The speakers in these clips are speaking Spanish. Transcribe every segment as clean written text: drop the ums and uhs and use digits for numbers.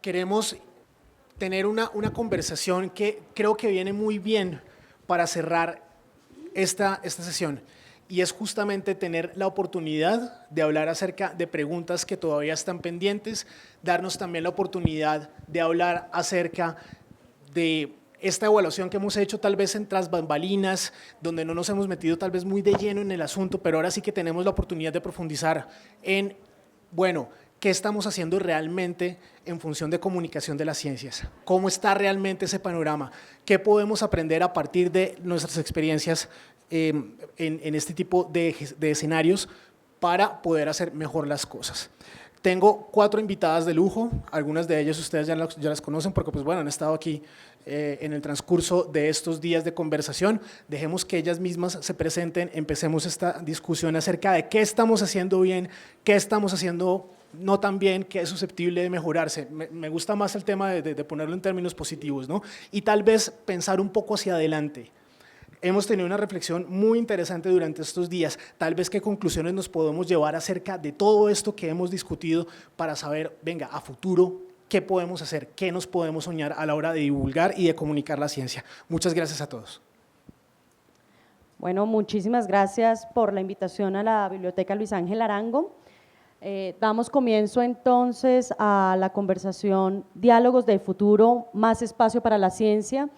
queremos tener una conversación que creo que viene muy bien para cerrar esta sesión, y es justamente tener la oportunidad de hablar acerca de preguntas que todavía están pendientes, darnos también la oportunidad de hablar acerca de esta evaluación que hemos hecho tal vez en tras bambalinas, donde no nos hemos metido tal vez muy de lleno en el asunto, pero ahora sí que tenemos la oportunidad de profundizar en, bueno, ¿qué estamos haciendo realmente en función de comunicación de las ciencias? ¿Cómo está realmente ese panorama? ¿Qué podemos aprender a partir de nuestras experiencias en este tipo de escenarios para poder hacer mejor las cosas? Tengo 4 invitadas de lujo, algunas de ellas ustedes ya las conocen porque pues, bueno, han estado aquí en el transcurso de estos días de conversación. Dejemos que ellas mismas se presenten, empecemos esta discusión acerca de qué estamos haciendo bien, qué estamos haciendo no tan bien, qué es susceptible de mejorarse. Me gusta más el tema de ponerlo en términos positivos, ¿no? Y tal vez pensar un poco hacia adelante. Hemos tenido una reflexión muy interesante durante estos días, tal vez qué conclusiones nos podemos llevar acerca de todo esto que hemos discutido para saber, venga, a futuro, qué podemos hacer, qué nos podemos soñar a la hora de divulgar y de comunicar la ciencia. Muchas gracias a todos. Bueno, muchísimas gracias por la invitación a la Biblioteca Luis Ángel Arango. Damos comienzo entonces a la conversación Diálogos del Futuro, más espacio para la ciencia.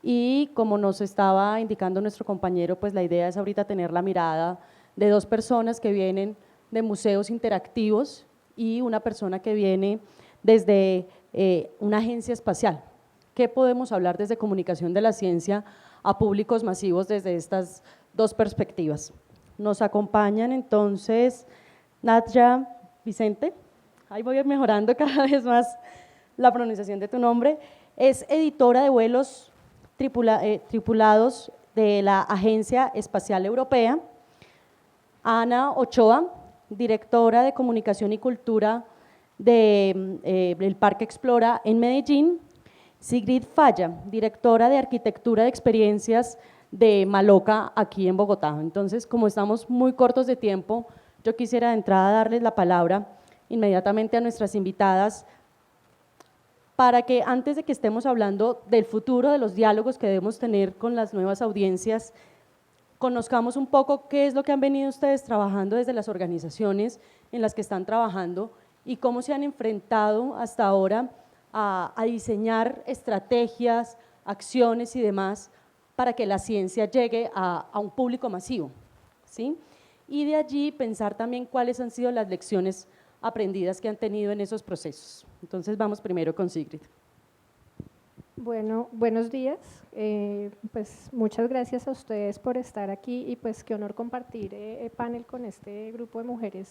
Y como nos estaba indicando nuestro compañero, pues la idea es ahorita tener la mirada de 2 personas que vienen de museos interactivos y una persona que viene desde una agencia espacial. ¿Qué podemos hablar desde comunicación de la ciencia a públicos masivos desde estas 2 perspectivas? Nos acompañan entonces Nadja Vicente, ahí voy a ir mejorando cada vez más la pronunciación de tu nombre, es editora de vuelos tripulados de la Agencia Espacial Europea. Ana Ochoa, directora de Comunicación y Cultura del Parque Explora en Medellín. Sigrid Falla, directora de Arquitectura de Experiencias de Maloca aquí en Bogotá. Entonces, como estamos muy cortos de tiempo, yo quisiera de entrada darles la palabra inmediatamente a nuestras invitadas para que antes de que estemos hablando del futuro de los diálogos que debemos tener con las nuevas audiencias, conozcamos un poco qué es lo que han venido ustedes trabajando desde las organizaciones en las que están trabajando y cómo se han enfrentado hasta ahora a diseñar estrategias, acciones y demás para que la ciencia llegue a un público masivo, ¿sí? Y de allí pensar también cuáles han sido las lecciones aprendidas que han tenido en esos procesos. Entonces vamos primero con Sigrid. Bueno, buenos días, pues muchas gracias a ustedes por estar aquí y pues qué honor compartir el panel con este grupo de mujeres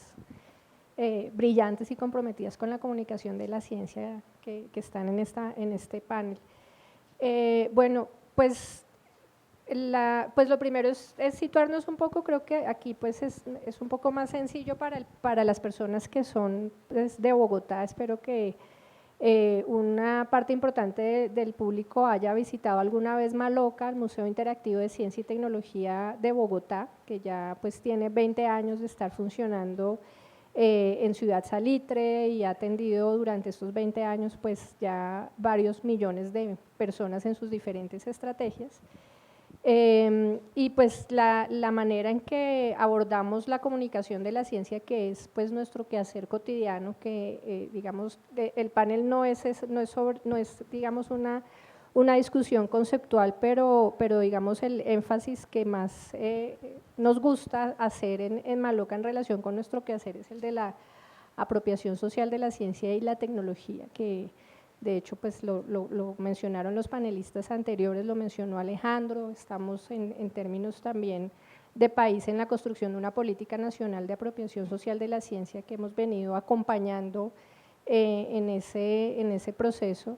brillantes y comprometidas con la comunicación de la ciencia que están en este panel. Bueno, pues lo primero es situarnos un poco, creo que aquí pues es un poco más sencillo para las personas que son pues, de Bogotá. Espero que una parte importante del público haya visitado alguna vez Maloca, el Museo Interactivo de Ciencia y Tecnología de Bogotá, que ya pues tiene 20 años de estar funcionando en Ciudad Salitre y ha atendido durante estos 20 años pues ya varios millones de personas en sus diferentes estrategias. Y pues la manera en que abordamos la comunicación de la ciencia, que es pues nuestro quehacer cotidiano, que digamos el panel no es digamos una discusión conceptual, pero digamos el énfasis que más nos gusta hacer en Maloca en relación con nuestro quehacer es el de la apropiación social de la ciencia y la tecnología, que de hecho pues lo mencionaron los panelistas anteriores, lo mencionó Alejandro. Estamos en términos también de país en la construcción de una política nacional de apropiación social de la ciencia que hemos venido acompañando en ese proceso.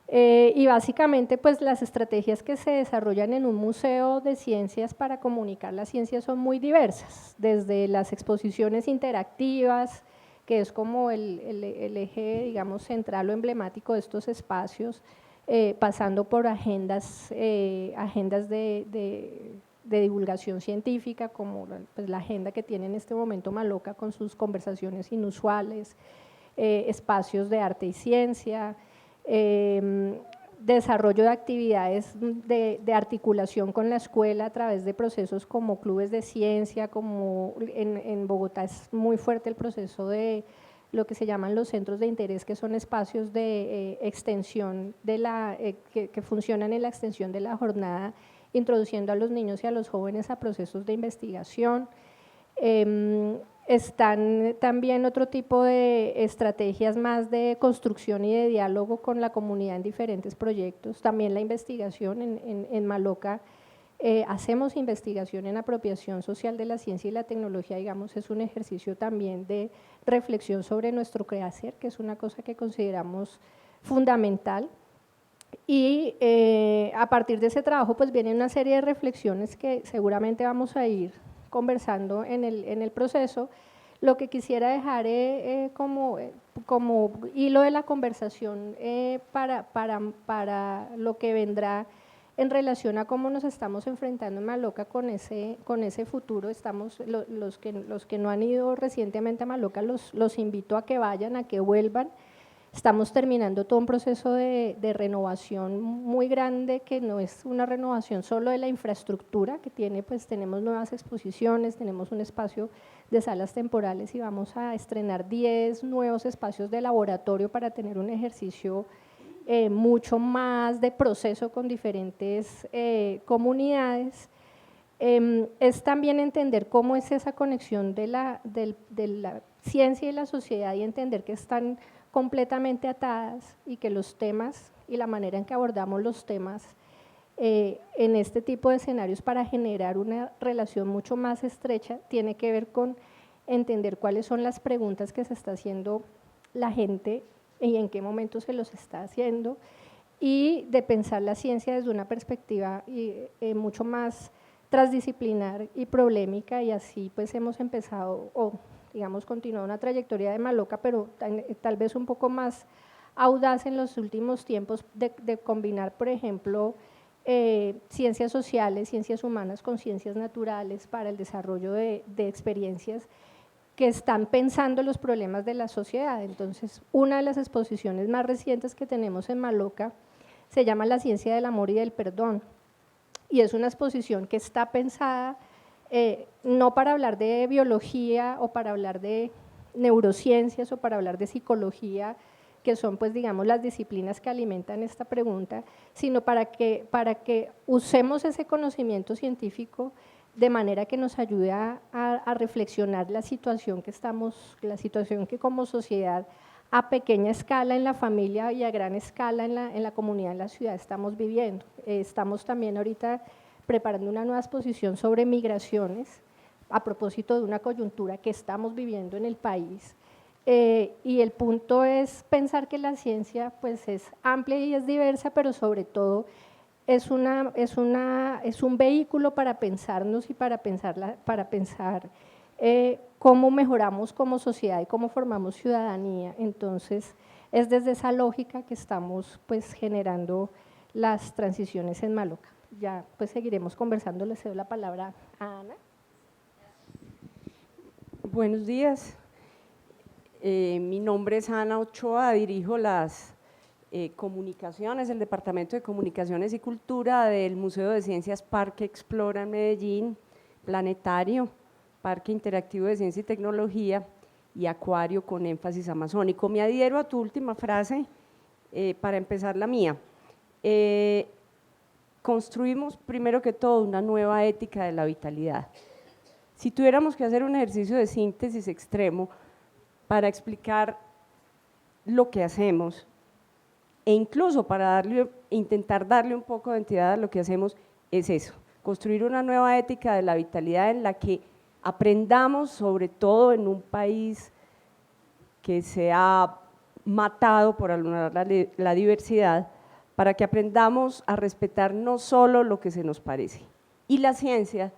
Y básicamente pues las estrategias que se desarrollan en un museo de ciencias para comunicar la ciencia son muy diversas, desde las exposiciones interactivas, que es como el eje, digamos, central o emblemático de estos espacios, pasando por agendas de divulgación científica, como pues, la agenda que tiene en este momento Maloca con sus conversaciones inusuales, espacios de arte y ciencia, desarrollo de actividades de articulación con la escuela a través de procesos como clubes de ciencia, como en Bogotá es muy fuerte el proceso de lo que se llaman los centros de interés, que son espacios de extensión que funcionan en la extensión de la jornada, introduciendo a los niños y a los jóvenes a procesos de investigación. Están también otro tipo de estrategias más de construcción y de diálogo con la comunidad en diferentes proyectos. También la investigación en Maloca. Hacemos investigación en apropiación social de la ciencia y la tecnología, digamos, es un ejercicio también de reflexión sobre nuestro quehacer, que es una cosa que consideramos fundamental. Y a partir de ese trabajo pues viene una serie de reflexiones que seguramente vamos a ir conversando en el proceso. Lo que quisiera dejar como hilo de la conversación para lo que vendrá en relación a cómo nos estamos enfrentando en Maloca con ese futuro. Los que no han ido recientemente a Maloca, los invito a que vayan, a que vuelvan. Estamos terminando todo un proceso de renovación muy grande, que no es una renovación solo de la infraestructura que tiene, pues tenemos nuevas exposiciones, tenemos un espacio de salas temporales y vamos a estrenar 10 nuevos espacios de laboratorio para tener un ejercicio mucho más de proceso con diferentes comunidades. Es también entender cómo es esa conexión de la ciencia y la sociedad y entender que están completamente atadas y que los temas y la manera en que abordamos los temas en este tipo de escenarios para generar una relación mucho más estrecha tiene que ver con entender cuáles son las preguntas que se está haciendo la gente y en qué momento se los está haciendo, y de pensar la ciencia desde una perspectiva mucho más transdisciplinar y problemática, y así pues hemos empezado digamos continuado una trayectoria de Maloca, pero tal vez un poco más audaz en los últimos tiempos de combinar, por ejemplo, ciencias sociales, ciencias humanas con ciencias naturales para el desarrollo de experiencias que están pensando los problemas de la sociedad. Entonces, una de las exposiciones más recientes que tenemos en Maloca se llama La ciencia del amor y del perdón, y es una exposición que está pensada no para hablar de biología o para hablar de neurociencias o para hablar de psicología, que son pues digamos las disciplinas que alimentan esta pregunta, sino para que usemos ese conocimiento científico de manera que nos ayude a reflexionar la situación que como sociedad a pequeña escala en la familia y a gran escala en la comunidad, en la ciudad estamos viviendo. Estamos también ahorita preparando una nueva exposición sobre migraciones a propósito de una coyuntura que estamos viviendo en el país. Y el punto es pensar que la ciencia pues es amplia y es diversa, pero sobre todo es un vehículo para pensarnos y para pensar cómo mejoramos como sociedad y cómo formamos ciudadanía. Entonces, es desde esa lógica que estamos pues generando las transiciones en Maloca. Ya pues seguiremos conversando, le cedo la palabra a Ana. Buenos días, mi nombre es Ana Ochoa, dirijo las comunicaciones, el Departamento de Comunicaciones y Cultura del Museo de Ciencias Parque Explora en Medellín, Planetario, Parque Interactivo de Ciencia y Tecnología y Acuario con énfasis amazónico. Me adhiero a tu última frase para empezar la mía. Construimos primero que todo una nueva ética de la vitalidad. Si tuviéramos que hacer un ejercicio de síntesis extremo para explicar lo que hacemos e incluso para intentar darle un poco de entidad a lo que hacemos, es eso, construir una nueva ética de la vitalidad en la que aprendamos, sobre todo en un país que se ha matado por anular la diversidad, para que aprendamos a respetar no solo lo que se nos parece. Y la ciencia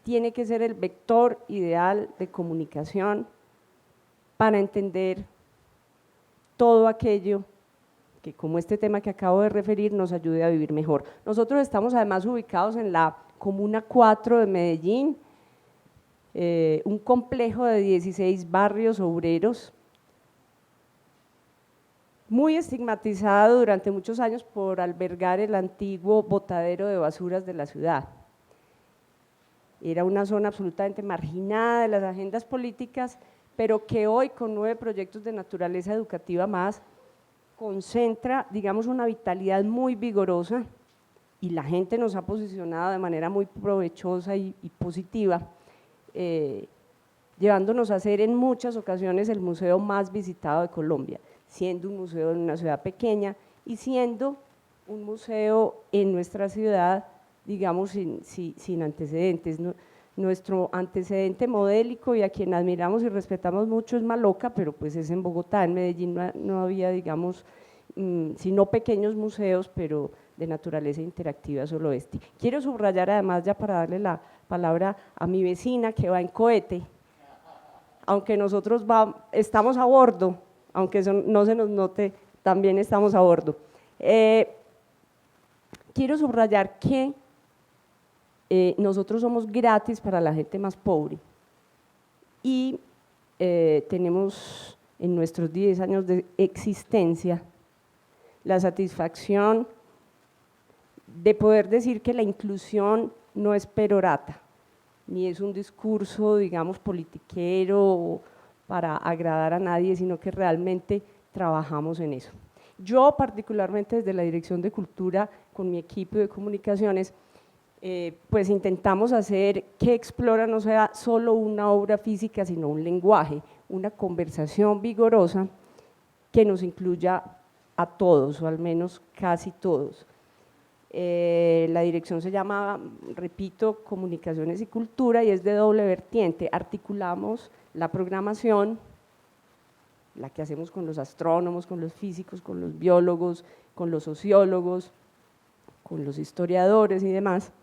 tiene que ser el vector ideal de comunicación para entender todo aquello que, como este tema que acabo de referir, nos ayude a vivir mejor. Nosotros estamos además ubicados en la Comuna 4 de Medellín, un complejo de 16 barrios obreros, muy estigmatizado durante muchos años por albergar el antiguo botadero de basuras de la ciudad. Era una zona absolutamente marginada de las agendas políticas, pero que hoy, con 9 proyectos de naturaleza educativa más, concentra, digamos, una vitalidad muy vigorosa, y la gente nos ha posicionado de manera muy provechosa y positiva, llevándonos a ser en muchas ocasiones el museo más visitado de Colombia, siendo un museo en una ciudad pequeña y siendo un museo en nuestra ciudad, digamos, sin antecedentes. Nuestro antecedente modélico, y a quien admiramos y respetamos mucho, es Maloca, pero pues es en Bogotá. En Medellín no había, digamos, sino pequeños museos, pero de naturaleza interactiva, solo este. Quiero subrayar además, ya para darle la palabra a mi vecina que va en cohete, aunque nosotros estamos a bordo, aunque eso no se nos note, también estamos a bordo. Quiero subrayar que nosotros somos gratis para la gente más pobre y tenemos en nuestros 10 años de existencia la satisfacción de poder decir que la inclusión no es perorata, ni es un discurso, digamos, politiquero para agradar a nadie, sino que realmente trabajamos en eso. Yo particularmente desde la Dirección de Cultura, con mi equipo de comunicaciones, pues intentamos hacer que Explora no sea solo una obra física, sino un lenguaje, una conversación vigorosa que nos incluya a todos, o al menos casi todos. La dirección se llama, repito, Comunicaciones y Cultura, y es de doble vertiente. Articulamos la programación, la que hacemos con los astrónomos, con los físicos, con los biólogos, con los sociólogos, con los historiadores y demás,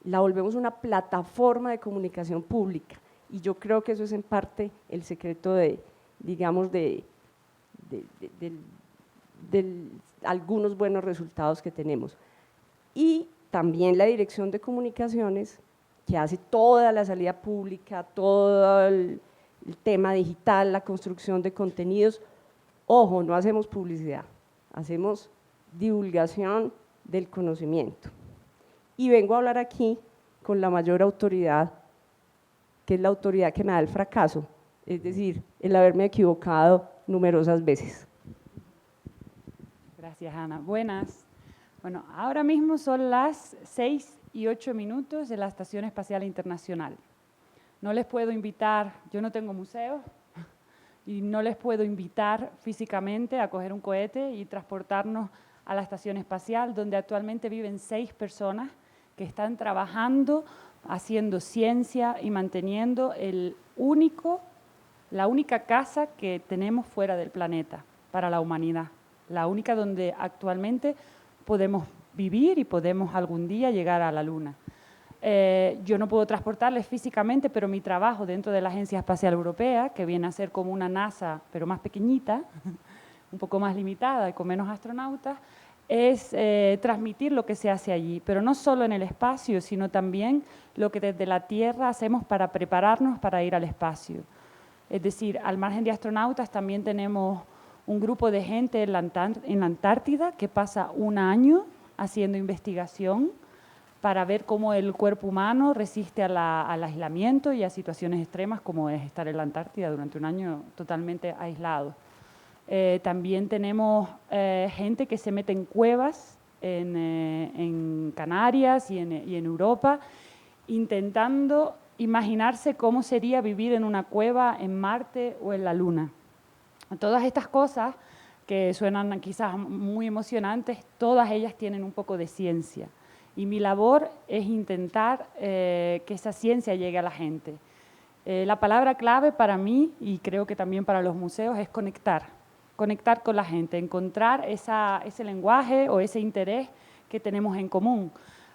la volvemos una plataforma de comunicación pública, y yo creo que eso es en parte el secreto de, digamos, de algunos buenos resultados que tenemos. Y también la Dirección de Comunicaciones, que hace toda la salida pública, todo el tema digital, la construcción de contenidos. Ojo, no hacemos publicidad, hacemos divulgación del conocimiento. Y vengo a hablar aquí con la mayor autoridad, que es la autoridad que me da el fracaso, es decir, el haberme equivocado numerosas veces. Gracias, Ana. Buenas. Bueno, ahora mismo son las 6:08 de la Estación Espacial Internacional. No les puedo invitar, yo no tengo museo, y no les puedo invitar físicamente a coger un cohete y transportarnos a la Estación Espacial, donde actualmente viven 6 personas que están trabajando, haciendo ciencia y manteniendo la única casa que tenemos fuera del planeta para la humanidad, la única donde actualmente podemos vivir y podemos algún día llegar a la Luna. Yo no puedo transportarles físicamente, pero mi trabajo dentro de la Agencia Espacial Europea, que viene a ser como una NASA, pero más pequeñita, un poco más limitada y con menos astronautas, es transmitir lo que se hace allí, pero no solo en el espacio, sino también lo que desde la Tierra hacemos para prepararnos para ir al espacio. Es decir, al margen de astronautas también tenemos un grupo de gente en la Antártida que pasa un año haciendo investigación para ver cómo el cuerpo humano resiste al aislamiento y a situaciones extremas como es estar en la Antártida durante un año totalmente aislado. También tenemos gente que se mete en cuevas en Canarias y en Europa, intentando imaginarse cómo sería vivir en una cueva en Marte o en la Luna. Todas estas cosas que suenan quizás muy emocionantes, todas ellas tienen un poco de ciencia. Y mi labor es intentar que esa ciencia llegue a la gente. La palabra clave para mí, y creo que también para los museos, es conectar con la gente, encontrar ese lenguaje o ese interés que tenemos en común.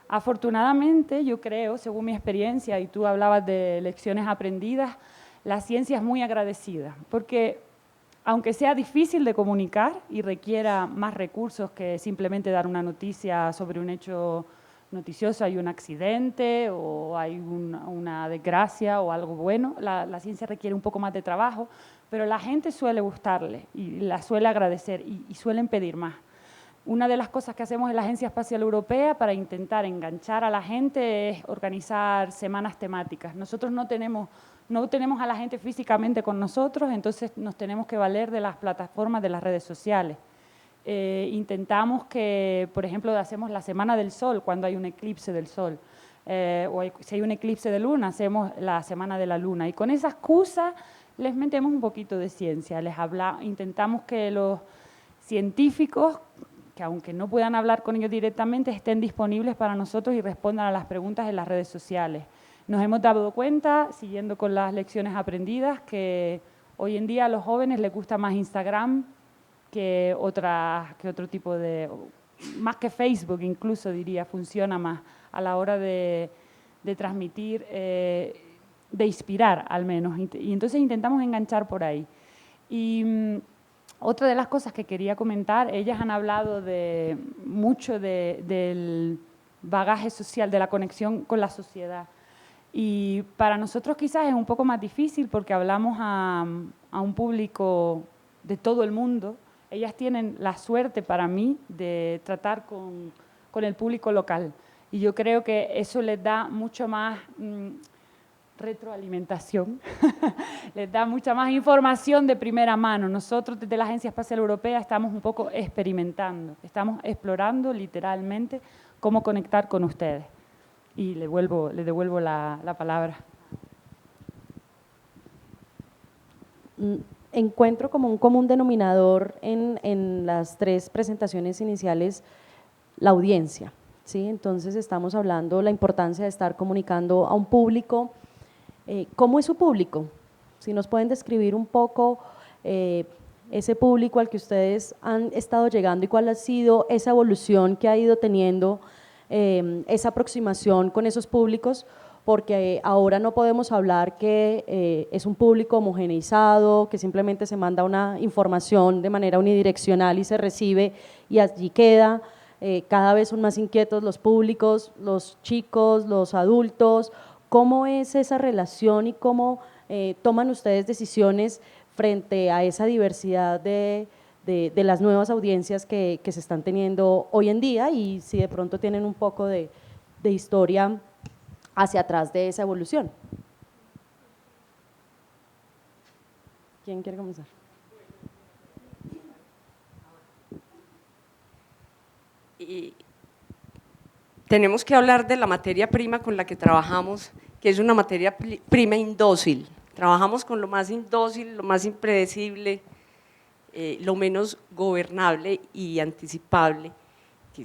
Afortunadamente, yo creo, según mi experiencia, y tú hablabas de lecciones aprendidas, la ciencia es muy agradecida, porque aunque sea difícil de comunicar y requiera más recursos que simplemente dar una noticia sobre un hecho noticioso, hay un accidente o hay una desgracia o algo bueno. La ciencia requiere un poco más de trabajo, pero la gente suele gustarle y la suele agradecer y suelen pedir más. Una de las cosas que hacemos en la Agencia Espacial Europea para intentar enganchar a la gente es organizar semanas temáticas. Nosotros no tenemos a la gente físicamente con nosotros, entonces nos tenemos que valer de las plataformas de las redes sociales. Intentamos que, por ejemplo, hacemos la Semana del Sol cuando hay un eclipse del Sol, si hay un eclipse de luna, hacemos la Semana de la Luna. Y con esa excusa les metemos un poquito de ciencia, intentamos que los científicos, que aunque no puedan hablar con ellos directamente, estén disponibles para nosotros y respondan a las preguntas en las redes sociales. Nos hemos dado cuenta, siguiendo con las lecciones aprendidas, que hoy en día a los jóvenes les gusta más Instagram que otro tipo de, más que Facebook incluso diría, funciona más a la hora de transmitir, de inspirar al menos. Y entonces intentamos enganchar por ahí. Y otra de las cosas que quería comentar, ellas han hablado mucho del bagaje social, de la conexión con la sociedad. Y para nosotros quizás es un poco más difícil porque hablamos a un público de todo el mundo. Ellas tienen la suerte para mí de tratar con el público local. Y yo creo que eso les da mucho más retroalimentación, les da mucha más información de primera mano. Nosotros desde la Agencia Espacial Europea estamos un poco experimentando, estamos explorando literalmente cómo conectar con ustedes. Y le devuelvo la palabra. Encuentro como un común denominador en las tres presentaciones iniciales la audiencia, ¿sí? Entonces estamos hablando de la importancia de estar comunicando a un público. ¿Cómo es su público? Si nos pueden describir un poco ese público al que ustedes han estado llegando y cuál ha sido esa evolución que ha ido teniendo esa aproximación con esos públicos, porque ahora no podemos hablar que es un público homogeneizado, que simplemente se manda una información de manera unidireccional y se recibe y allí queda. Cada vez son más inquietos los públicos, los chicos, los adultos. ¿Cómo es esa relación y cómo toman ustedes decisiones frente a esa diversidad de las nuevas audiencias que se están teniendo hoy en día, y si de pronto tienen un poco de historia hacia atrás de esa evolución? ¿Quién quiere comenzar? Y tenemos que hablar de la materia prima con la que trabajamos, que es una materia prima indócil. Trabajamos con lo más indócil, lo más impredecible, lo menos gobernable y anticipable, que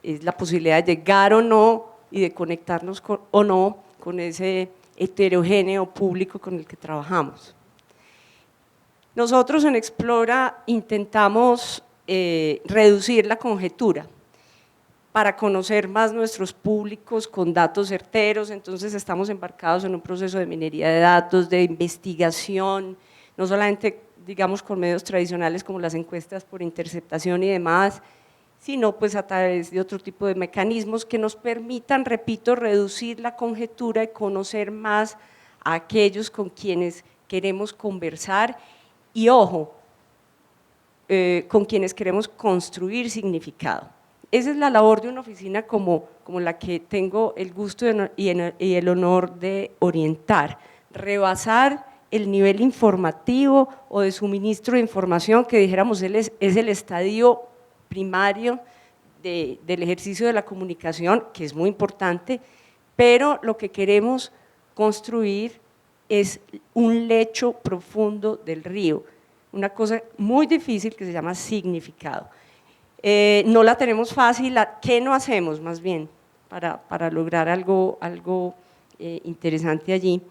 es la posibilidad de llegar o no y de conectarnos o no con ese heterogéneo público con el que trabajamos. Nosotros en Explora intentamos reducir la conjetura para conocer más nuestros públicos con datos certeros. Entonces estamos embarcados en un proceso de minería de datos, de investigación, no solamente digamos con medios tradicionales como las encuestas por interceptación y demás, sino pues a través de otro tipo de mecanismos que nos permitan, repito, reducir la conjetura y conocer más a aquellos con quienes queremos conversar y, ojo, con quienes queremos construir significado. Esa es la labor de una oficina como la que tengo el gusto y el honor de orientar, rebasar el nivel informativo o de suministro de información, que dijéramos es el estadio primario del ejercicio de la comunicación, que es muy importante, pero lo que queremos construir es un lecho profundo del río, una cosa muy difícil que se llama significado. No la tenemos fácil. ¿Qué no hacemos más bien para lograr algo interesante allí?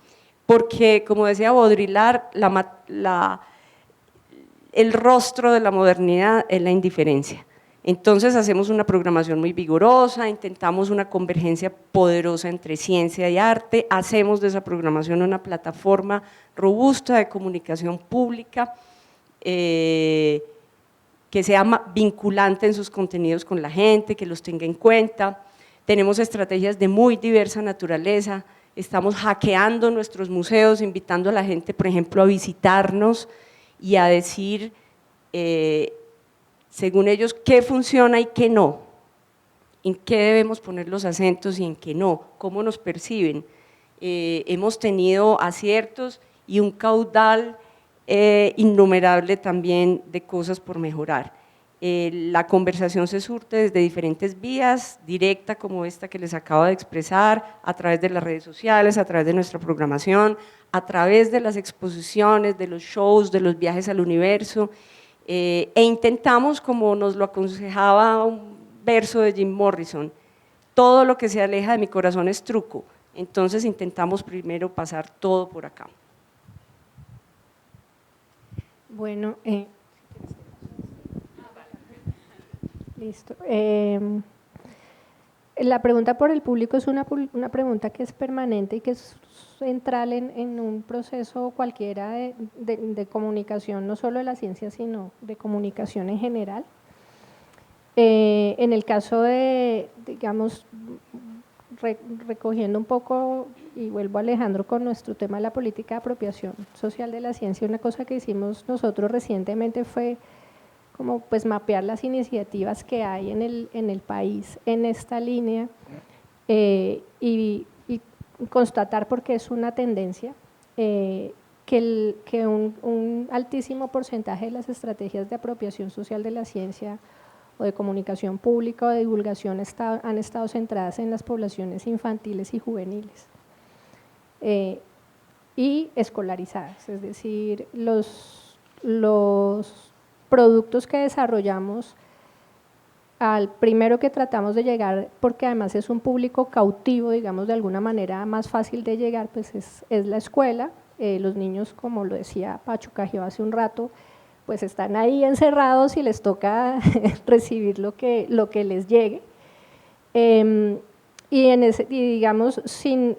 Porque, como decía Baudrillard, el rostro de la modernidad es la indiferencia. Entonces hacemos una programación muy vigorosa, intentamos una convergencia poderosa entre ciencia y arte, hacemos de esa programación una plataforma robusta de comunicación pública, que sea vinculante en sus contenidos con la gente, que los tenga en cuenta. Tenemos estrategias de muy diversa naturaleza, estamos hackeando nuestros museos, invitando a la gente, por ejemplo, a visitarnos y a decir, según ellos, qué funciona y qué no, en qué debemos poner los acentos y en qué no, cómo nos perciben. Hemos tenido aciertos y un caudal innumerable también de cosas por mejorar. La conversación se surte desde diferentes vías, directa como esta que les acabo de expresar, a través de las redes sociales, a través de nuestra programación, a través de las exposiciones, de los shows, de los viajes al universo, e intentamos, como nos lo aconsejaba un verso de Jim Morrison, todo lo que se aleja de mi corazón es truco, entonces intentamos primero pasar todo por acá. Bueno, listo. La pregunta por el público es una pregunta que es permanente y que es central en un proceso cualquiera de comunicación, no solo de la ciencia, sino de comunicación en general. En el caso de, digamos, recogiendo un poco, y vuelvo Alejandro con nuestro tema de la política de apropiación social de la ciencia, una cosa que hicimos nosotros recientemente fue como pues mapear las iniciativas que hay en el país en esta línea y constatar, porque es una tendencia, que un altísimo porcentaje de las estrategias de apropiación social de la ciencia o de comunicación pública o de divulgación han estado centradas en las poblaciones infantiles y juveniles y escolarizadas, es decir, los productos que desarrollamos, al primero que tratamos de llegar, porque además es un público cautivo, digamos de alguna manera más fácil de llegar, pues es la escuela. Los niños, como lo decía Pacho Cagio hace un rato, pues están ahí encerrados y les toca recibir lo que les llegue. Y digamos, sin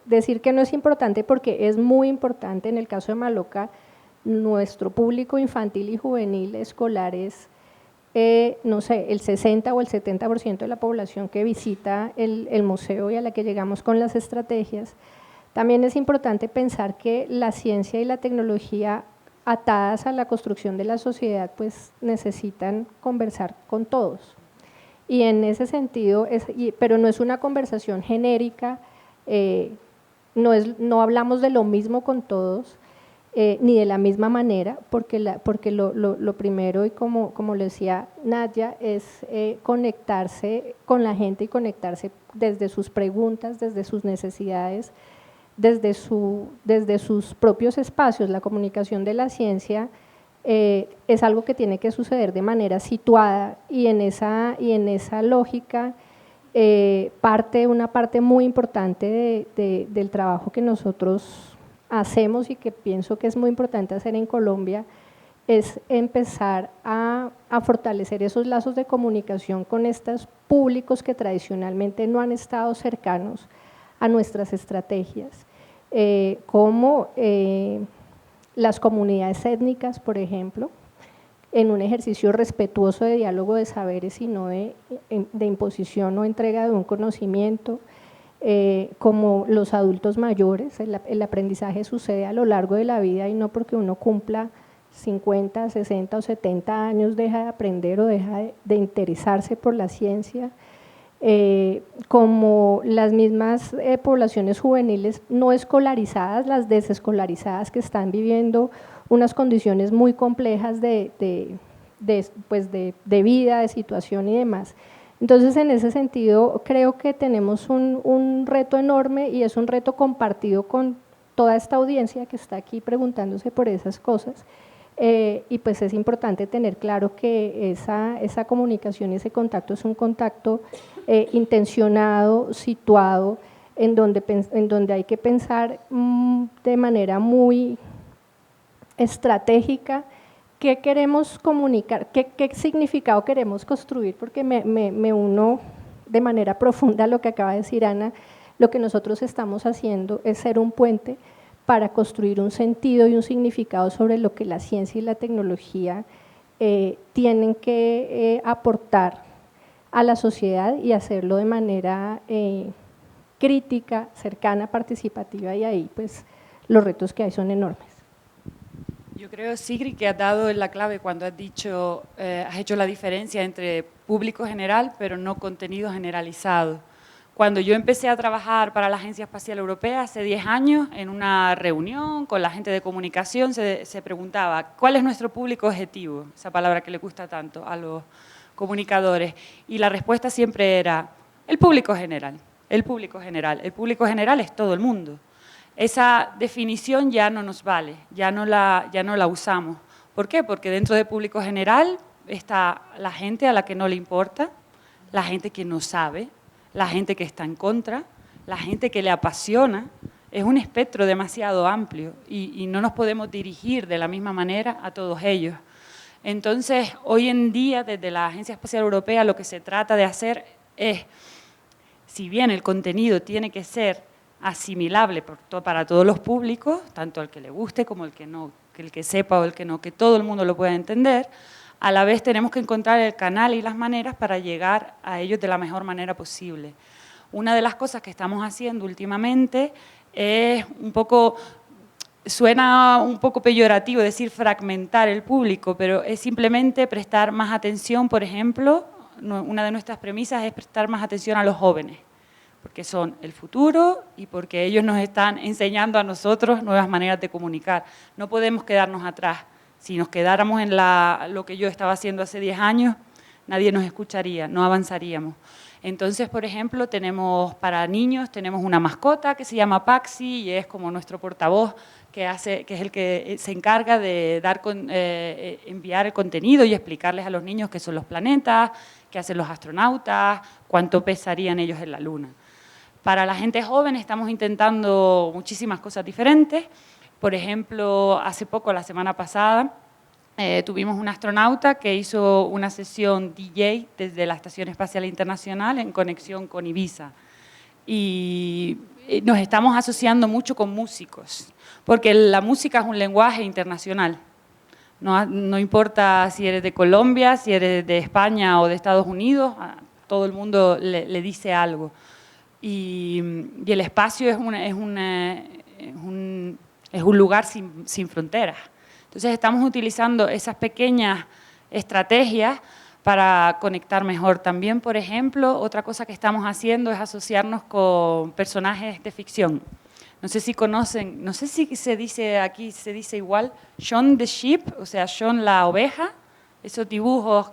decir que no es importante, porque es muy importante. En el caso de Maloca, nuestro público infantil y juvenil escolar es, no sé, el 60 o el 70% de la población que visita el museo y a la que llegamos con las estrategias. También es importante pensar que la ciencia y la tecnología atadas a la construcción de la sociedad, pues necesitan conversar con todos. Y en ese sentido, pero no es una conversación genérica, no hablamos de lo mismo con todos, ni de la misma manera, porque lo primero, y como le decía Nadia, es conectarse con la gente y conectarse desde sus preguntas, desde sus necesidades, desde sus propios espacios. La comunicación de la ciencia es algo que tiene que suceder de manera situada, y en esa lógica una parte muy importante del trabajo que nosotros hacemos y que pienso que es muy importante hacer en Colombia es empezar a fortalecer esos lazos de comunicación con estos públicos que tradicionalmente no han estado cercanos a nuestras estrategias, como las comunidades étnicas, por ejemplo, en un ejercicio respetuoso de diálogo de saberes y no de imposición o entrega de un conocimiento, como los adultos mayores. El aprendizaje sucede a lo largo de la vida y no porque uno cumpla 50, 60 o 70 años deja de aprender o deja de interesarse por la ciencia. Como las mismas poblaciones juveniles no escolarizadas, las desescolarizadas, que están viviendo unas condiciones muy complejas de vida, de situación y demás. Entonces, en ese sentido, creo que tenemos un reto enorme, y es un reto compartido con toda esta audiencia que está aquí preguntándose por esas cosas. Y pues es importante tener claro que esa comunicación y ese contacto es un contacto intencionado, situado, en donde hay que pensar de manera muy estratégica qué queremos comunicar, qué significado queremos construir, porque me uno de manera profunda a lo que acaba de decir Ana. Lo que nosotros estamos haciendo es ser un puente para construir un sentido y un significado sobre lo que la ciencia y la tecnología tienen que aportar a la sociedad y hacerlo de manera crítica, cercana, participativa, y ahí pues los retos que hay son enormes. Yo creo, Sigrid, que has dado en la clave cuando has dicho, has hecho la diferencia entre público general, pero no contenido generalizado. Cuando yo empecé a trabajar para la Agencia Espacial Europea hace 10 años, en una reunión con la gente de comunicación se preguntaba, ¿cuál es nuestro público objetivo? Esa palabra que le gusta tanto a los comunicadores. Y la respuesta siempre era, el público general, el público general. El público general es todo el mundo. Esa definición ya no nos vale, ya no la usamos. ¿Por qué? Porque dentro del público general está la gente a la que no le importa, la gente que no sabe, la gente que está en contra, la gente que le apasiona. Es un espectro demasiado amplio y no nos podemos dirigir de la misma manera a todos ellos. Entonces, hoy en día, desde la Agencia Espacial Europea, lo que se trata de hacer es, si bien el contenido tiene que ser asimilable para todos los públicos, tanto al que le guste como el que no, que el que sepa o el que no, que todo el mundo lo pueda entender, a la vez tenemos que encontrar el canal y las maneras para llegar a ellos de la mejor manera posible. Una de las cosas que estamos haciendo últimamente es suena un poco peyorativo decir fragmentar el público, pero es simplemente prestar más atención. Por ejemplo, una de nuestras premisas es prestar más atención a los jóvenes, porque son el futuro y porque ellos nos están enseñando a nosotros nuevas maneras de comunicar. No podemos quedarnos atrás. Si nos quedáramos en lo que yo estaba haciendo hace 10 años, nadie nos escucharía, no avanzaríamos. Entonces, por ejemplo, para niños tenemos una mascota que se llama Paxi y es como nuestro portavoz, que es el que se encarga de enviar el contenido y explicarles a los niños qué son los planetas, qué hacen los astronautas, cuánto pesarían ellos en la Luna. Para la gente joven estamos intentando muchísimas cosas diferentes. Por ejemplo, hace poco, la semana pasada, tuvimos un astronauta que hizo una sesión DJ desde la Estación Espacial Internacional en conexión con Ibiza. Y nos estamos asociando mucho con músicos, porque la música es un lenguaje internacional. No importa si eres de Colombia, si eres de España o de Estados Unidos, a todo el mundo le dice algo. Y el espacio es un lugar sin fronteras. Entonces estamos utilizando esas pequeñas estrategias para conectar mejor. También, por ejemplo, otra cosa que estamos haciendo es asociarnos con personajes de ficción. No sé si conocen, no sé si se dice aquí, se dice igual, Shaun the Sheep, o sea, Shaun la oveja, esos dibujos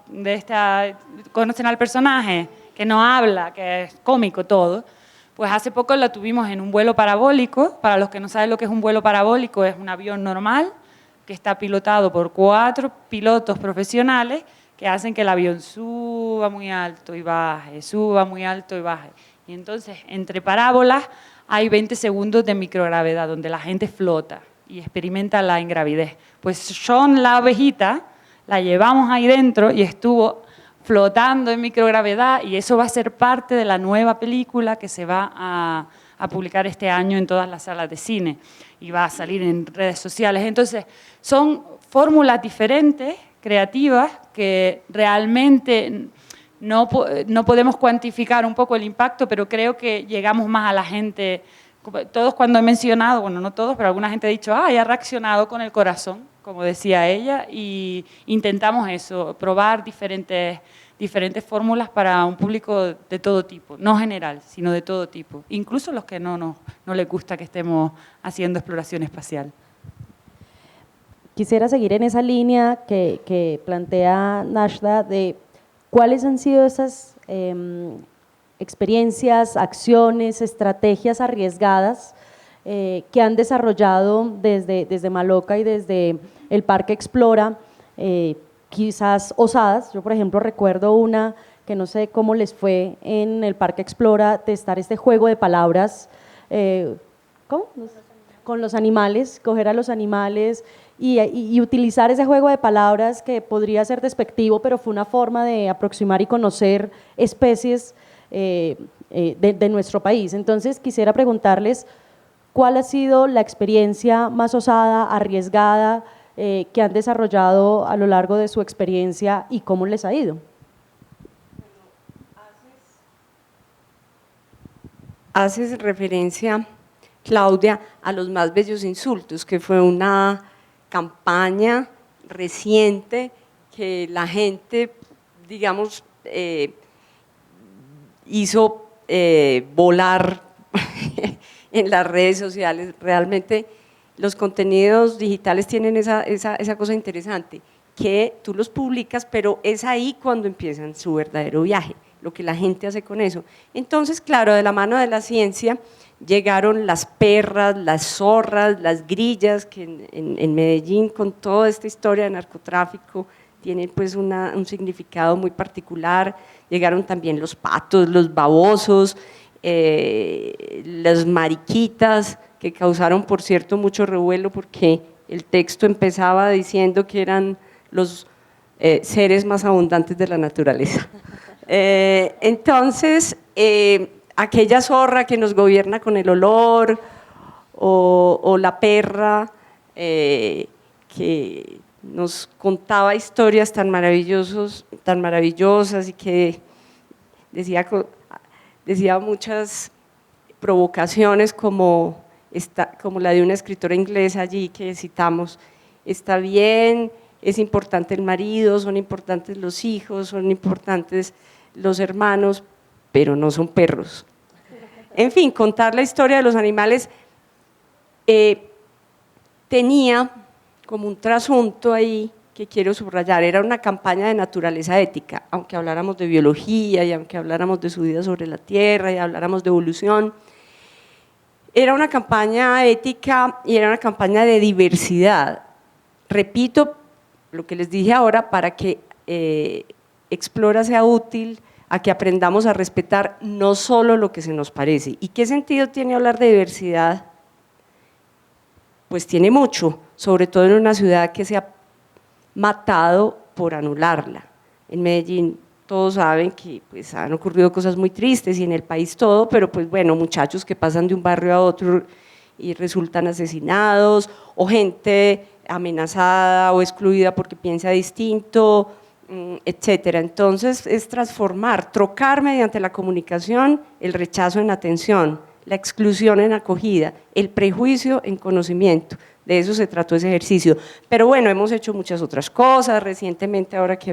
¿conocen al personaje? Que no habla, que es cómico todo. Pues hace poco la tuvimos en un vuelo parabólico. Para los que no saben lo que es un vuelo parabólico, es un avión normal que está pilotado por 4 pilotos profesionales que hacen que el avión suba muy alto y baje, suba muy alto y baje. Y entonces, entre parábolas, hay 20 segundos de microgravedad, donde la gente flota y experimenta la ingravidez. Pues Shaun la ovejita, la llevamos ahí dentro y estuvo flotando en microgravedad, y eso va a ser parte de la nueva película que se va a publicar este año en todas las salas de cine y va a salir en redes sociales. Entonces, son fórmulas diferentes, creativas, que realmente no podemos cuantificar un poco el impacto, pero creo que llegamos más a la gente. Todos cuando he mencionado, bueno, no todos, pero alguna gente ha dicho, ha reaccionado con el corazón, como decía ella, y intentamos eso, probar diferentes fórmulas para un público de todo tipo, no general, sino de todo tipo, incluso los que no les gusta que estemos haciendo exploración espacial. Quisiera seguir en esa línea que plantea Najda de cuáles han sido esas experiencias, acciones, estrategias arriesgadas que han desarrollado desde Maloca y desde el Parque Explora, quizás osadas. Yo, por ejemplo, recuerdo una que no sé cómo les fue en el Parque Explora, testar este juego de palabras, ¿cómo? Con los animales, coger a los animales y utilizar ese juego de palabras que podría ser despectivo, pero fue una forma de aproximar y conocer especies de nuestro país. Entonces, quisiera preguntarles, ¿cuál ha sido la experiencia más osada, arriesgada, que han desarrollado a lo largo de su experiencia y cómo les ha ido. Haces referencia, Claudia, a los más bellos insultos, que fue una campaña reciente que la gente, digamos, hizo volar en las redes sociales. Realmente los contenidos digitales tienen esa cosa interesante, que tú los publicas, pero es ahí cuando empiezan su verdadero viaje, lo que la gente hace con eso. Entonces, claro, de la mano de la ciencia llegaron las perras, las zorras, las grillas, que en Medellín, con toda esta historia de narcotráfico, tienen pues un significado muy particular. Llegaron también los patos, los babosos, las mariquitas, que causaron, por cierto, mucho revuelo porque el texto empezaba diciendo que eran los seres más abundantes de la naturaleza. Entonces, aquella zorra que nos gobierna con el olor, o la perra que nos contaba historias tan maravillosas y que decía muchas provocaciones como la de una escritora inglesa allí que citamos: está bien, es importante el marido, son importantes los hijos, son importantes los hermanos, pero no son perros. En fin, contar la historia de los animales tenía como un trasunto ahí que quiero subrayar. Era una campaña de naturaleza ética, aunque habláramos de biología y aunque habláramos de su vida sobre la tierra y habláramos de evolución. Era una campaña ética y era una campaña de diversidad. Repito lo que les dije ahora, para que Explora sea útil a que aprendamos a respetar no solo lo que se nos parece. ¿Y qué sentido tiene hablar de diversidad? Pues tiene mucho, sobre todo en una ciudad que se ha matado por anularla. En Medellín todos saben que pues, han ocurrido cosas muy tristes y en el país todo, pero pues bueno, muchachos que pasan de un barrio a otro y resultan asesinados, o gente amenazada o excluida porque piensa distinto, etcétera. Entonces es trocar mediante la comunicación el rechazo en atención, la exclusión en acogida, el prejuicio en conocimiento. De eso se trató ese ejercicio. Pero bueno, hemos hecho muchas otras cosas. Recientemente, ahora que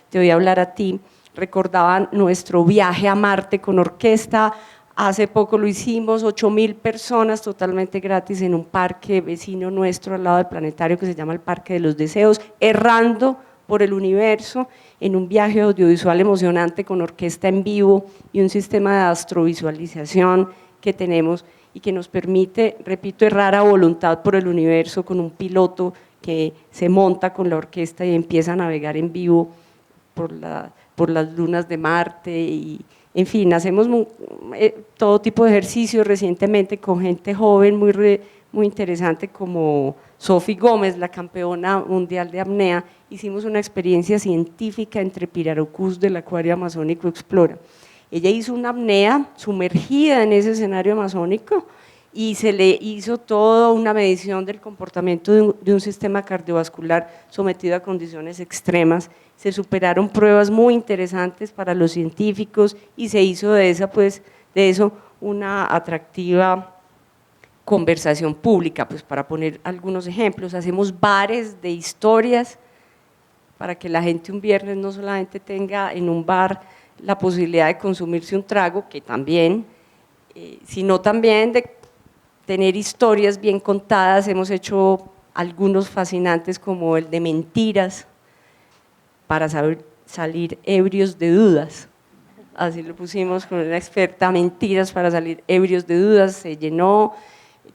te voy a hablar a ti, recordaban nuestro viaje a Marte con orquesta. Hace poco lo hicimos, 8.000 personas totalmente gratis en un parque vecino nuestro al lado del planetario que se llama el Parque de los Deseos, errando por el universo en un viaje audiovisual emocionante con orquesta en vivo y un sistema de astrovisualización que tenemos y que nos permite, repito, errar a voluntad por el universo con un piloto que se monta con la orquesta y empieza a navegar en vivo por las lunas de Marte y en fin, hacemos todo tipo de ejercicios recientemente con gente joven muy interesante como Sofi Gómez, la campeona mundial de apnea. Hicimos una experiencia científica entre Pirarucús del Acuario Amazónico Explora. Ella hizo una apnea sumergida en ese escenario amazónico y se le hizo toda una medición del comportamiento de un sistema cardiovascular sometido a condiciones extremas. Se superaron pruebas muy interesantes para los científicos y se hizo de eso una atractiva conversación pública. Pues para poner algunos ejemplos, hacemos bares de historias para que la gente un viernes no solamente tenga en un bar la posibilidad de consumirse un trago, que también, sino también de tener historias bien contadas. Hemos hecho algunos fascinantes como el de mentiras para salir ebrios de dudas, así lo pusimos con una experta, mentiras para salir ebrios de dudas, se llenó.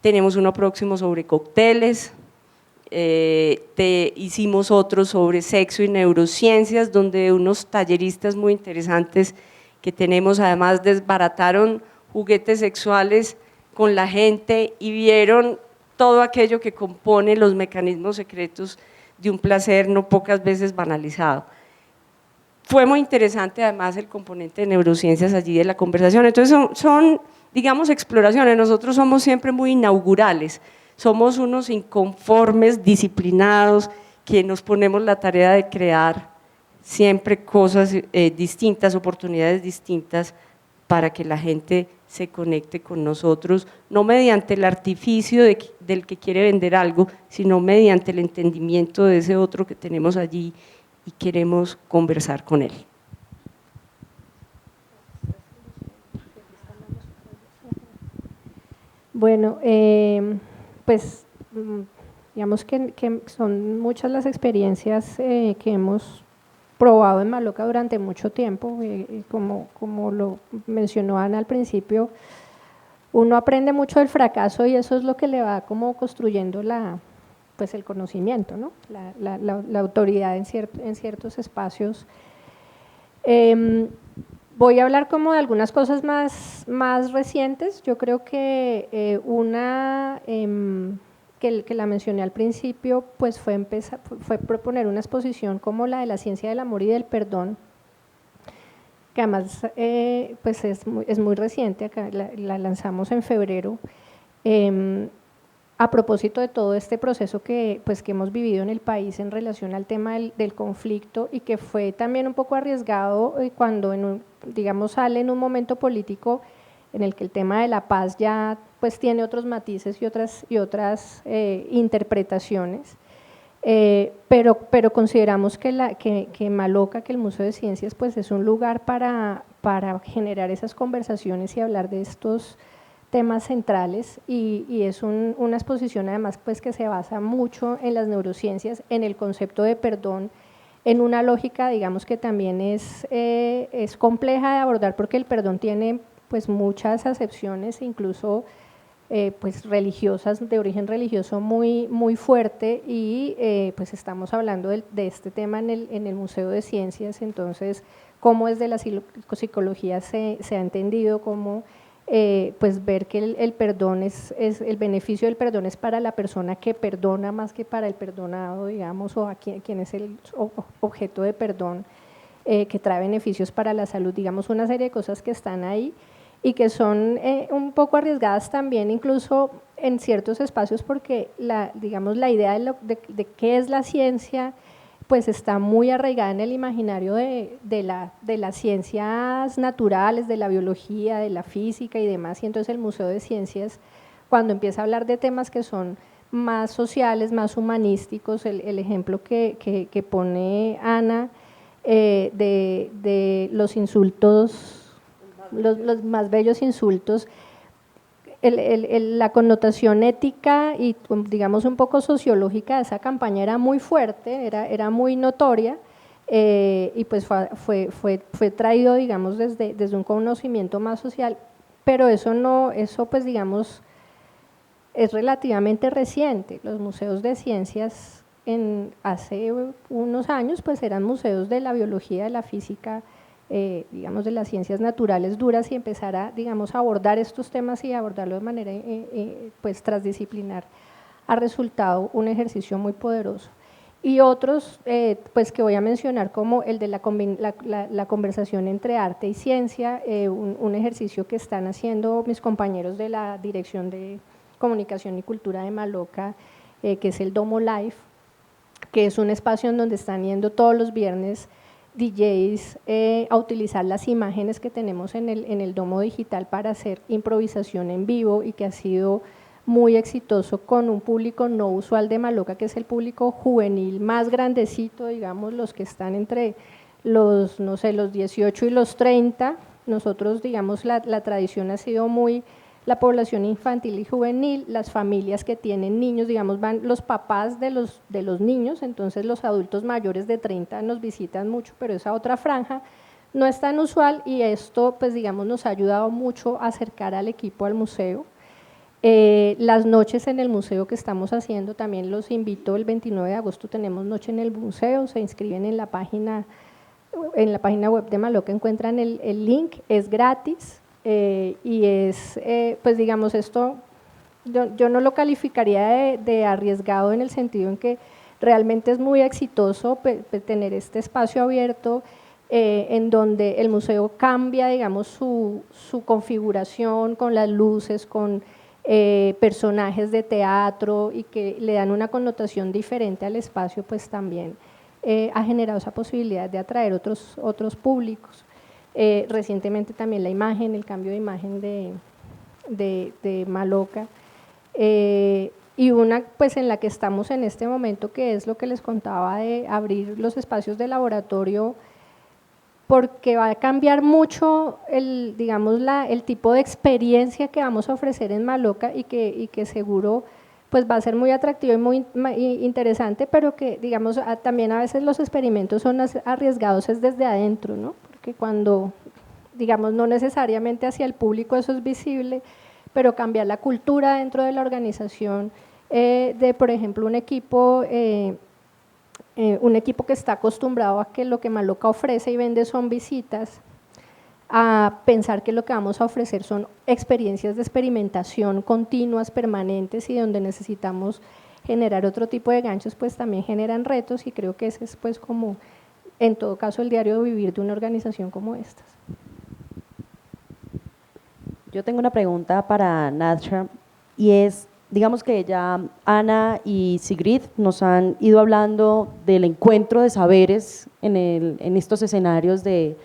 Tenemos uno próximo sobre cócteles, hicimos otro sobre sexo y neurociencias, donde unos talleristas muy interesantes que tenemos además desbarataron juguetes sexuales con la gente y vieron todo aquello que compone los mecanismos secretos de un placer no pocas veces banalizado. Fue muy interesante además el componente de neurociencias allí de la conversación. Entonces son digamos, exploraciones. Nosotros somos siempre muy inaugurales, somos unos inconformes, disciplinados, que nos ponemos la tarea de crear siempre cosas distintas, oportunidades distintas para que la gente se conecte con nosotros, no mediante el artificio del que quiere vender algo, sino mediante el entendimiento de ese otro que tenemos allí y queremos conversar con él. Bueno, pues digamos que son muchas las experiencias que hemos probado en Maloca durante mucho tiempo, como lo mencionó Ana al principio, uno aprende mucho del fracaso y eso es lo que le va como construyendo pues el conocimiento, ¿no? la autoridad en ciertos espacios. Voy a hablar como de algunas cosas más recientes. Yo creo que una que la mencioné al principio, pues fue proponer una exposición como la de la ciencia del amor y del perdón, que además pues es muy reciente, acá la lanzamos en febrero, a propósito de todo este proceso que hemos vivido en el país en relación al tema del conflicto y que fue también un poco arriesgado cuando digamos sale en un momento político en el que el tema de la paz ya pues tiene otros matices y otras interpretaciones, pero consideramos que Maloca, que el Museo de Ciencias pues es un lugar para generar esas conversaciones y hablar de estos temas centrales y es una exposición además pues que se basa mucho en las neurociencias, en el concepto de perdón, en una lógica digamos que también es compleja de abordar porque el perdón tiene pues muchas acepciones, incluso pues religiosas, de origen religioso muy fuerte y pues estamos hablando de este tema en el Museo de Ciencias, entonces cómo desde la psicología se ha entendido, cómo pues ver que el perdón el beneficio del perdón es para la persona que perdona más que para el perdonado, digamos, o a quien es el objeto de perdón, que trae beneficios para la salud, digamos, una serie de cosas que están ahí y que son un poco arriesgadas también incluso en ciertos espacios porque digamos, la idea de qué es la ciencia pues está muy arraigada en el imaginario de las ciencias naturales, de la biología, de la física y demás, y entonces el Museo de Ciencias, cuando empieza a hablar de temas que son más sociales, más humanísticos, el ejemplo que pone Ana de los insultos, los más bellos insultos, la connotación ética y digamos un poco sociológica de esa campaña era muy fuerte, era muy notoria y pues fue traído digamos desde un conocimiento más social, pero eso pues digamos es relativamente reciente. Los museos de ciencias hace unos años pues eran museos de la biología, de la física, digamos de las ciencias naturales duras y empezar a digamos a abordar estos temas y abordarlo de manera pues transdisciplinar ha resultado un ejercicio muy poderoso. Y otros pues que voy a mencionar como el de la conversación entre arte y ciencia, un ejercicio que están haciendo mis compañeros de la Dirección de Comunicación y Cultura de Maloca, que es el Domo Live, que es un espacio en donde están yendo todos los viernes DJs a utilizar las imágenes que tenemos en el domo digital para hacer improvisación en vivo y que ha sido muy exitoso con un público no usual de Maloca, que es el público juvenil más grandecito, digamos los que están entre los 18 y los 30, nosotros digamos la tradición ha sido muy la población infantil y juvenil, las familias que tienen niños, digamos van los papás de los niños, entonces los adultos mayores de 30 nos visitan mucho, pero esa otra franja no es tan usual y esto pues digamos nos ha ayudado mucho a acercar al equipo al museo. Las noches en el museo que estamos haciendo, también los invito, el 29 de agosto tenemos noche en el museo, se inscriben en la página web de Maloca, encuentran el link, es gratis. Y es, pues digamos esto, yo no lo calificaría de arriesgado en el sentido en que realmente es muy exitoso tener este espacio abierto en donde el museo cambia, digamos, su configuración con las luces, con personajes de teatro y que le dan una connotación diferente al espacio, pues también ha generado esa posibilidad de atraer otros públicos. Recientemente también la imagen, el cambio de imagen de Maloca, y una pues en la que estamos en este momento, que es lo que les contaba de abrir los espacios de laboratorio, porque va a cambiar mucho digamos, el tipo de experiencia que vamos a ofrecer en Maloca y que seguro pues va a ser muy atractivo y muy interesante, pero que digamos también a veces los experimentos son arriesgados es desde adentro, ¿no? Porque cuando digamos no necesariamente hacia el público eso es visible, pero cambiar la cultura dentro de la organización de por ejemplo un equipo que está acostumbrado a que lo que Maloca ofrece y vende son visitas, a pensar que lo que vamos a ofrecer son experiencias de experimentación continuas, permanentes, y donde necesitamos generar otro tipo de ganchos, pues también generan retos, y creo que ese es pues como, en todo caso, el diario vivir de una organización como estas. Yo tengo una pregunta para Nadsha, y es, digamos que ya Ana y Sigrid nos han ido hablando del encuentro de saberes en estos escenarios de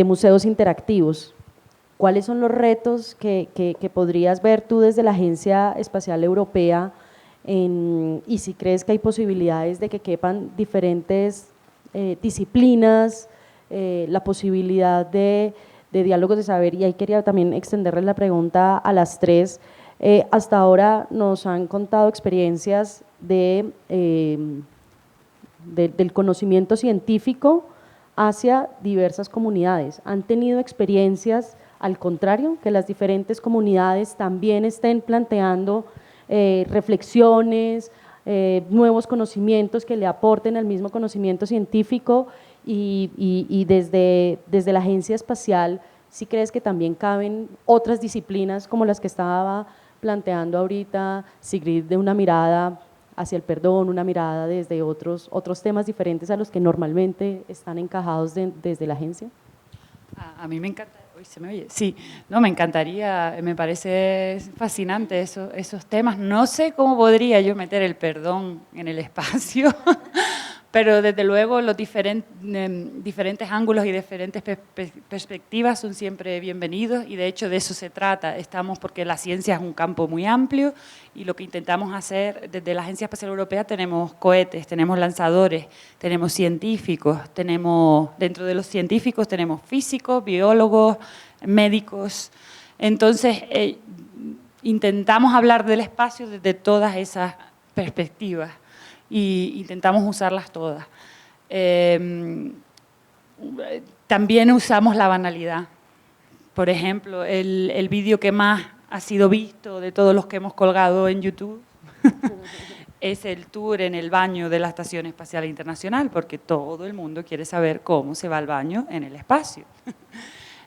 museos interactivos. ¿Cuáles son los retos que podrías ver tú desde la Agencia Espacial Europea y si crees que hay posibilidades de que quepan diferentes disciplinas, la posibilidad de diálogos de saber? Y ahí quería también extenderles la pregunta a las tres. Hasta ahora nos han contado experiencias del conocimiento científico hacia diversas comunidades. ¿Han tenido experiencias al contrario, que las diferentes comunidades también estén planteando reflexiones, nuevos conocimientos que le aporten al mismo conocimiento científico y desde la Agencia Espacial, si crees que también caben otras disciplinas como las que estaba planteando ahorita Sigrid, de una mirada hacia el perdón, una mirada desde otros temas diferentes a los que normalmente están encajados desde la agencia? A mí me encanta, uy, ¿se me oye? Sí, no, me encantaría, me parece fascinante esos temas. No sé cómo podría yo meter el perdón en el espacio, pero desde luego los diferentes ángulos y diferentes perspectivas son siempre bienvenidos, y de hecho de eso se trata. Porque la ciencia es un campo muy amplio, y lo que intentamos hacer desde la Agencia Espacial Europea, tenemos cohetes, tenemos lanzadores, tenemos científicos, dentro de los científicos tenemos físicos, biólogos, médicos. Entonces intentamos hablar del espacio desde todas esas perspectivas y intentamos usarlas todas. También usamos la banalidad. Por ejemplo, el vídeo que más ha sido visto de todos los que hemos colgado en YouTube es el tour en el baño de la Estación Espacial Internacional, porque todo el mundo quiere saber cómo se va al baño en el espacio.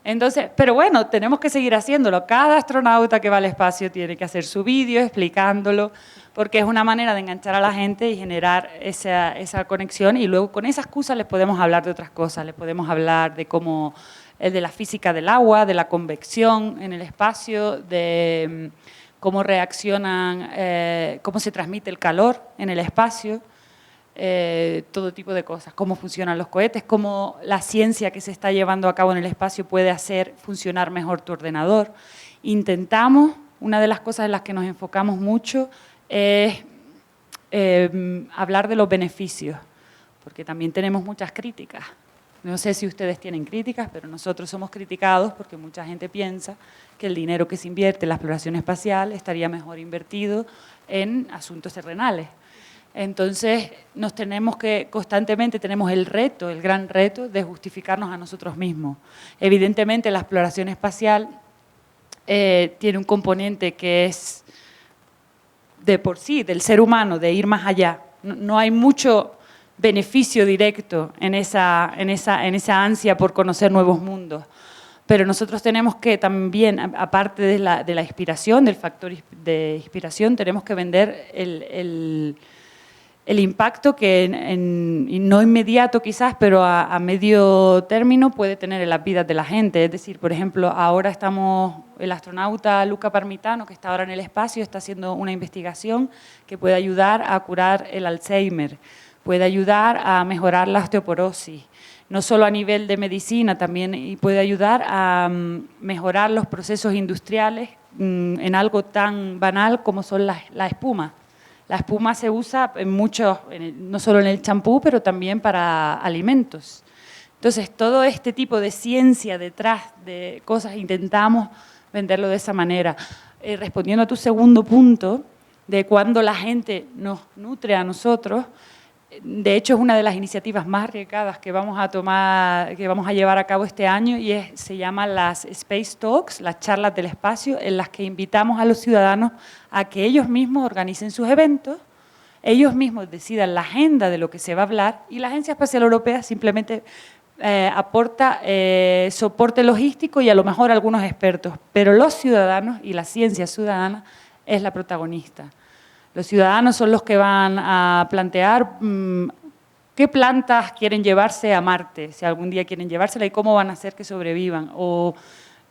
Entonces, pero bueno, tenemos que seguir haciéndolo. Cada astronauta que va al espacio tiene que hacer su vídeo explicándolo, porque es una manera de enganchar a la gente y generar esa conexión, y luego con esa excusa les podemos hablar de otras cosas, les podemos hablar de de la física del agua, de la convección en el espacio, de cómo reaccionan, cómo se transmite el calor en el espacio, todo tipo de cosas, cómo funcionan los cohetes, cómo la ciencia que se está llevando a cabo en el espacio puede hacer funcionar mejor tu ordenador. Una de las cosas en las que nos enfocamos mucho es hablar de los beneficios, porque también tenemos muchas críticas. No sé si ustedes tienen críticas, pero nosotros somos criticados porque mucha gente piensa que el dinero que se invierte en la exploración espacial estaría mejor invertido en asuntos terrenales. Entonces, constantemente tenemos el gran reto de justificarnos a nosotros mismos. Evidentemente, la exploración espacial tiene un componente que es de por sí, del ser humano, de ir más allá. No hay mucho beneficio directo en esa ansia por conocer nuevos mundos. Pero nosotros tenemos que también, aparte de la inspiración, del factor de inspiración, tenemos que vender el impacto que y no inmediato quizás, pero a medio término puede tener en las vidas de la gente. Es decir, por ejemplo, ahora el astronauta Luca Parmitano, que está ahora en el espacio, está haciendo una investigación que puede ayudar a curar el Alzheimer, puede ayudar a mejorar la osteoporosis, no solo a nivel de medicina, también y puede ayudar a mejorar los procesos industriales en algo tan banal como son la espuma. La espuma se usa en muchos, no solo en el champú, pero también para alimentos. Entonces, todo este tipo de ciencia detrás de cosas intentamos venderlo de esa manera. Respondiendo a tu segundo punto, de cuando la gente nos nutre a nosotros, de hecho es una de las iniciativas más arriesgadas que vamos a tomar, que vamos a llevar a cabo este año y se llama las Space Talks, las charlas del espacio, en las que invitamos a los ciudadanos a que ellos mismos organicen sus eventos, ellos mismos decidan la agenda de lo que se va a hablar y la Agencia Espacial Europea simplemente aporta soporte logístico y a lo mejor algunos expertos, pero los ciudadanos y la ciencia ciudadana es la protagonista. Los ciudadanos son los que van a plantear qué plantas quieren llevarse a Marte, si algún día quieren llevársela y cómo van a hacer que sobrevivan. O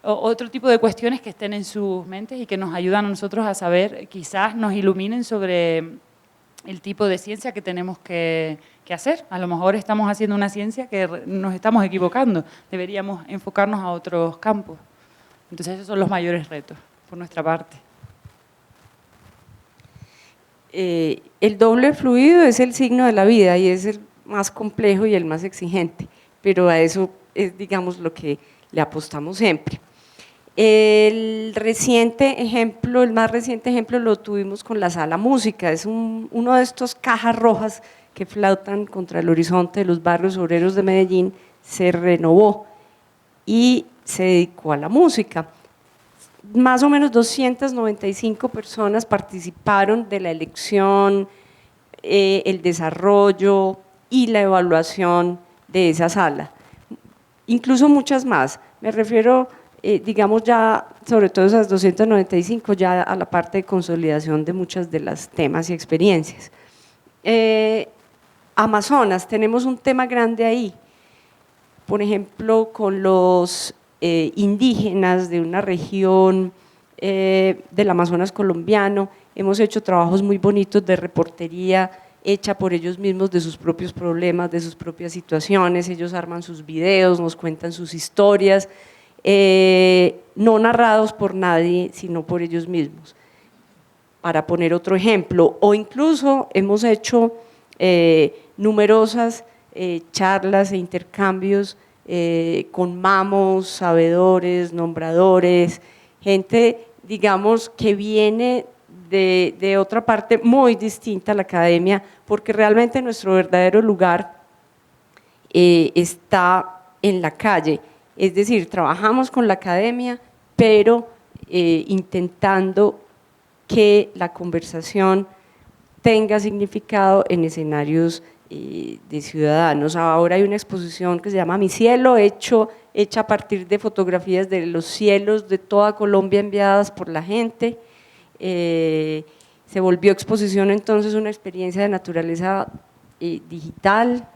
otro tipo de cuestiones que estén en sus mentes y que nos ayudan a nosotros a saber, quizás nos iluminen sobre el tipo de ciencia que tenemos que hacer. A lo mejor estamos haciendo una ciencia que nos estamos equivocando. Deberíamos enfocarnos a otros campos. Entonces esos son los mayores retos por nuestra parte. El doble fluido es el signo de la vida y es el más complejo y el más exigente, pero a eso es, digamos, lo que le apostamos siempre. El más reciente ejemplo lo tuvimos con la Sala Música, es uno de estos cajas rojas que flautan contra el horizonte de los barrios obreros de Medellín, se renovó y se dedicó a la música. Más o menos 295 personas participaron de la elección, el desarrollo y la evaluación de esa sala. Incluso muchas más, me refiero, digamos ya, sobre todo esas 295, ya a la parte de consolidación de muchas de las temas y experiencias. Amazonas, tenemos un tema grande ahí, por ejemplo, con los indígenas de una región del Amazonas colombiano, hemos hecho trabajos muy bonitos de reportería hecha por ellos mismos de sus propios problemas, de sus propias situaciones, ellos arman sus videos, nos cuentan sus historias, no narrados por nadie, sino por ellos mismos. Para poner otro ejemplo, o incluso hemos hecho numerosas charlas e intercambios con mamos, sabedores, nombradores, gente, digamos, que viene de otra parte muy distinta a la academia, porque realmente nuestro verdadero lugar está en la calle, es decir, trabajamos con la academia, pero intentando que la conversación tenga significado en escenarios de ciudadanos. Ahora hay una exposición que se llama Mi Cielo, hecha a partir de fotografías de los cielos de toda Colombia enviadas por la gente. Se volvió exposición entonces una experiencia de naturaleza digital.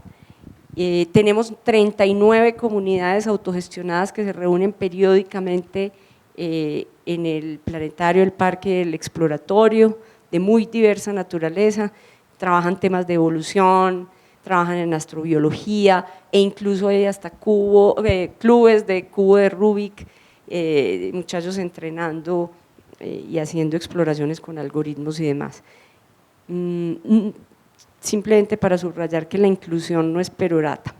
Tenemos 39 comunidades autogestionadas que se reúnen periódicamente en el planetario, el parque, el exploratorio, de muy diversa naturaleza. Trabajan temas de evolución, trabajan en astrobiología e incluso hay hasta clubes de cubo de Rubik, muchachos entrenando y haciendo exploraciones con algoritmos y demás. Simplemente para subrayar que la inclusión no es perorata.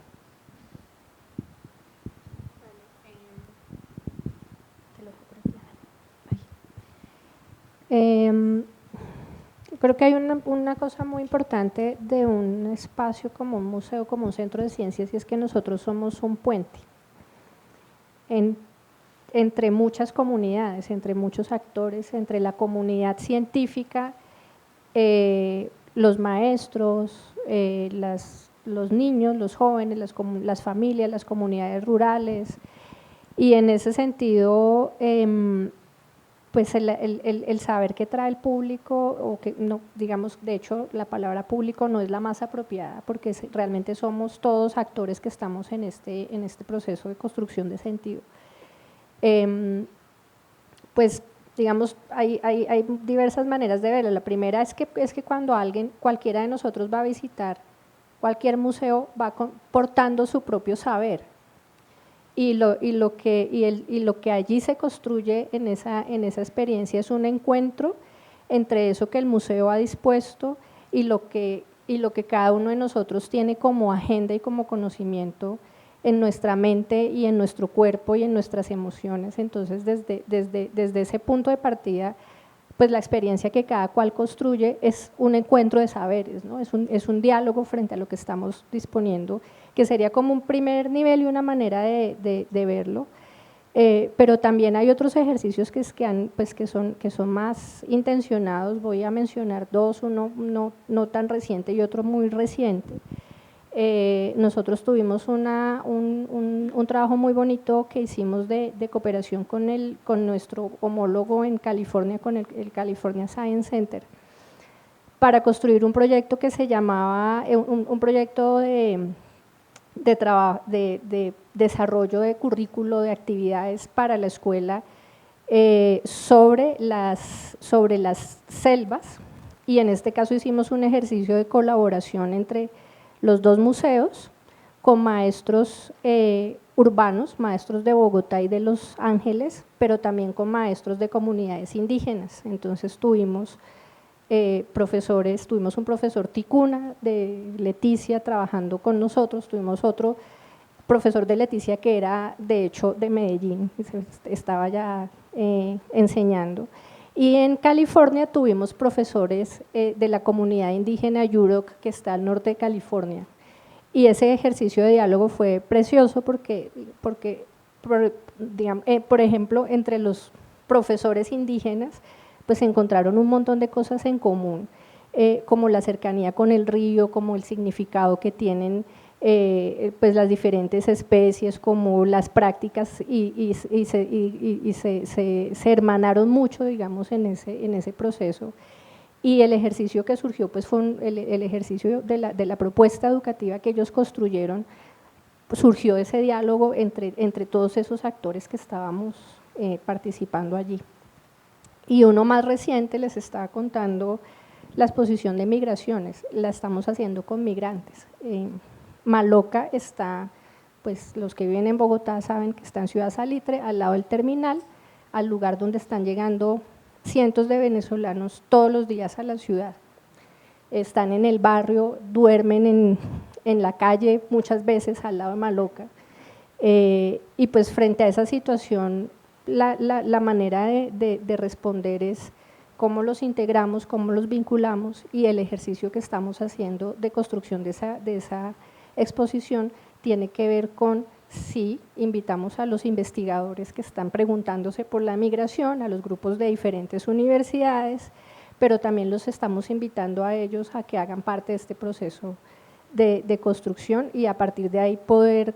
Creo que hay una cosa muy importante de un espacio como un museo, como un centro de ciencias, y es que nosotros somos un puente entre muchas comunidades, entre muchos actores, entre la comunidad científica, los maestros, los niños, los jóvenes, las familias, las comunidades rurales, y en ese sentido pues el saber que trae el público, o que no, digamos, de hecho la palabra público no es la más apropiada, porque realmente somos todos actores que estamos en este proceso de construcción de sentido. Pues digamos, hay diversas maneras de verlo. La primera es que cuando cualquiera de nosotros va a visitar cualquier museo, va portando su propio saber. Y lo que allí se construye en esa experiencia es un encuentro entre eso que el museo ha dispuesto y lo que cada uno de nosotros tiene como agenda y como conocimiento en nuestra mente y en nuestro cuerpo y en nuestras emociones. Entonces, desde ese punto de partida, pues la experiencia que cada cual construye es un encuentro de saberes, ¿no? Es un diálogo frente a lo que estamos disponiendo, que sería como un primer nivel y una manera de verlo. Pero también hay otros ejercicios que son más intencionados. Voy a mencionar dos, uno no tan reciente y otro muy reciente. Nosotros tuvimos un trabajo muy bonito que hicimos de cooperación con nuestro homólogo en California, con el California Science Center, para construir un proyecto que se llamaba, un proyecto de desarrollo de currículo de actividades para la escuela sobre las selvas, y en este caso hicimos un ejercicio de colaboración entre los dos museos con maestros urbanos, maestros de Bogotá y de Los Ángeles, pero también con maestros de comunidades indígenas. Entonces tuvimos tuvimos un profesor ticuna de Leticia trabajando con nosotros, tuvimos otro profesor de Leticia que era de hecho de Medellín, estaba ya enseñando. Y en California tuvimos profesores de la comunidad indígena Yurok, que está al norte de California. Y ese ejercicio de diálogo fue precioso porque por ejemplo, entre los profesores indígenas, pues encontraron un montón de cosas en común, como la cercanía con el río, como el significado que tienen pues las diferentes especies, como las prácticas, y se hermanaron mucho, digamos, en ese proceso. Y el ejercicio que surgió pues fue el ejercicio de la propuesta educativa que ellos construyeron. Surgió ese diálogo entre todos esos actores que estábamos participando allí. Y uno más reciente, les estaba contando la exposición de migraciones, la estamos haciendo con migrantes. Maloca está, pues los que viven en Bogotá saben que está en Ciudad Salitre, al lado del terminal, al lugar donde están llegando cientos de venezolanos todos los días a la ciudad. Están en el barrio, duermen en la calle muchas veces al lado de Maloca. Y pues frente a esa situación, la manera de responder es cómo los integramos, cómo los vinculamos, y el ejercicio que estamos haciendo de construcción de esa exposición tiene que ver con si invitamos a los investigadores que están preguntándose por la migración, a los grupos de diferentes universidades, pero también los estamos invitando a ellos a que hagan parte de este proceso de construcción, y a partir de ahí poder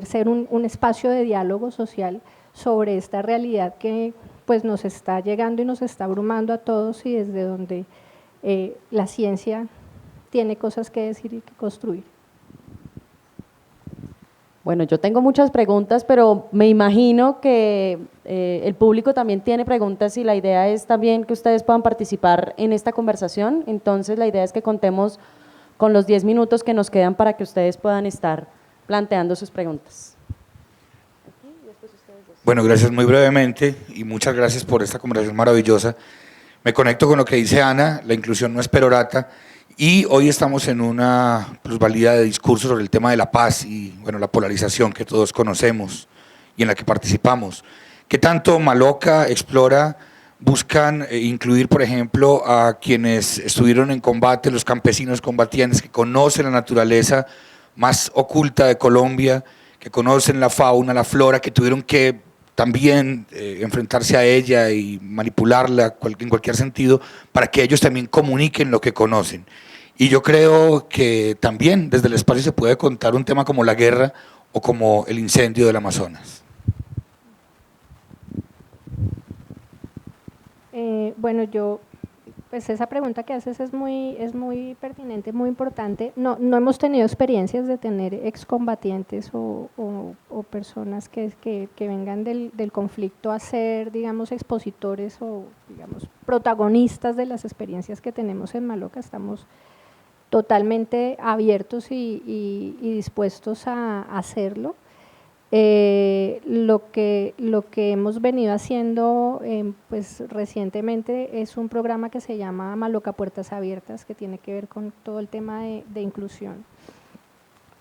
ser un espacio de diálogo social sobre esta realidad que pues nos está llegando y nos está abrumando a todos, y desde donde la ciencia tiene cosas que decir y que construir. Bueno, yo tengo muchas preguntas, pero me imagino que el público también tiene preguntas, y la idea es también que ustedes puedan participar en esta conversación. Entonces la idea es que contemos con los 10 minutos que nos quedan para que ustedes puedan estar planteando sus preguntas. Bueno, gracias muy brevemente y muchas gracias por esta conversación maravillosa. Me conecto con lo que dice Ana, la inclusión no es perorata, y hoy estamos en una plusvalía de discursos sobre el tema de la paz y bueno, la polarización que todos conocemos y en la que participamos. ¿Qué tanto Maloca explora? Buscan incluir, por ejemplo, a quienes estuvieron en combate, los campesinos combatientes que conocen la naturaleza más oculta de Colombia, que conocen la fauna, la flora, que tuvieron que también enfrentarse a ella y manipularla en cualquier sentido, para que ellos también comuniquen lo que conocen. Y yo creo que también desde el espacio se puede contar un tema como la guerra o como el incendio del Amazonas. Bueno, pues esa pregunta que haces es muy pertinente, muy importante. No hemos tenido experiencias de tener excombatientes o personas que vengan del conflicto a ser, digamos, expositores o, digamos, protagonistas de las experiencias que tenemos en Maloca. Estamos totalmente abiertos y dispuestos a hacerlo. Lo que hemos venido haciendo pues recientemente es un programa que se llama Maloca Puertas Abiertas, que tiene que ver con todo el tema de inclusión.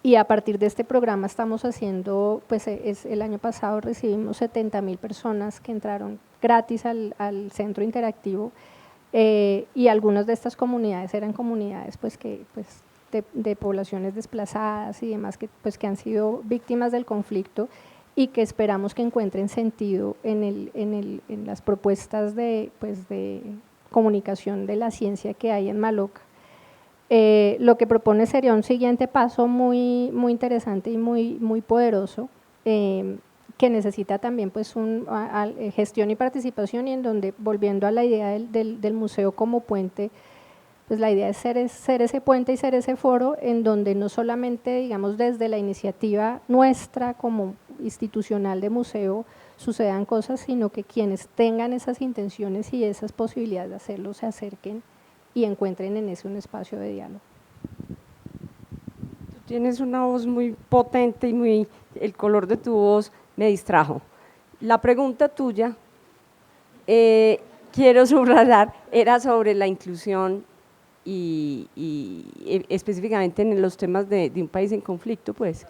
Y a partir de este programa estamos haciendo, pues el año pasado recibimos 70.000 personas que entraron gratis al centro interactivo, y algunas de estas comunidades eran comunidades pues de poblaciones desplazadas y demás que han sido víctimas del conflicto y que esperamos que encuentren sentido en las propuestas de comunicación de la ciencia que hay en Maloca. Lo que propone sería un siguiente paso muy interesante y muy poderoso, que necesita también pues gestión y participación, y en donde, volviendo a la idea del museo como puente, pues la idea es ser ese puente y ser ese foro en donde no solamente, digamos, desde la iniciativa nuestra como institucional de museo sucedan cosas, sino que quienes tengan esas intenciones y esas posibilidades de hacerlo se acerquen y encuentren en ese un espacio de diálogo. Tú tienes una voz muy potente y el color de tu voz me distrajo. La pregunta tuya, quiero subrayar, era sobre la inclusión y específicamente en los temas de un país en conflicto, pues.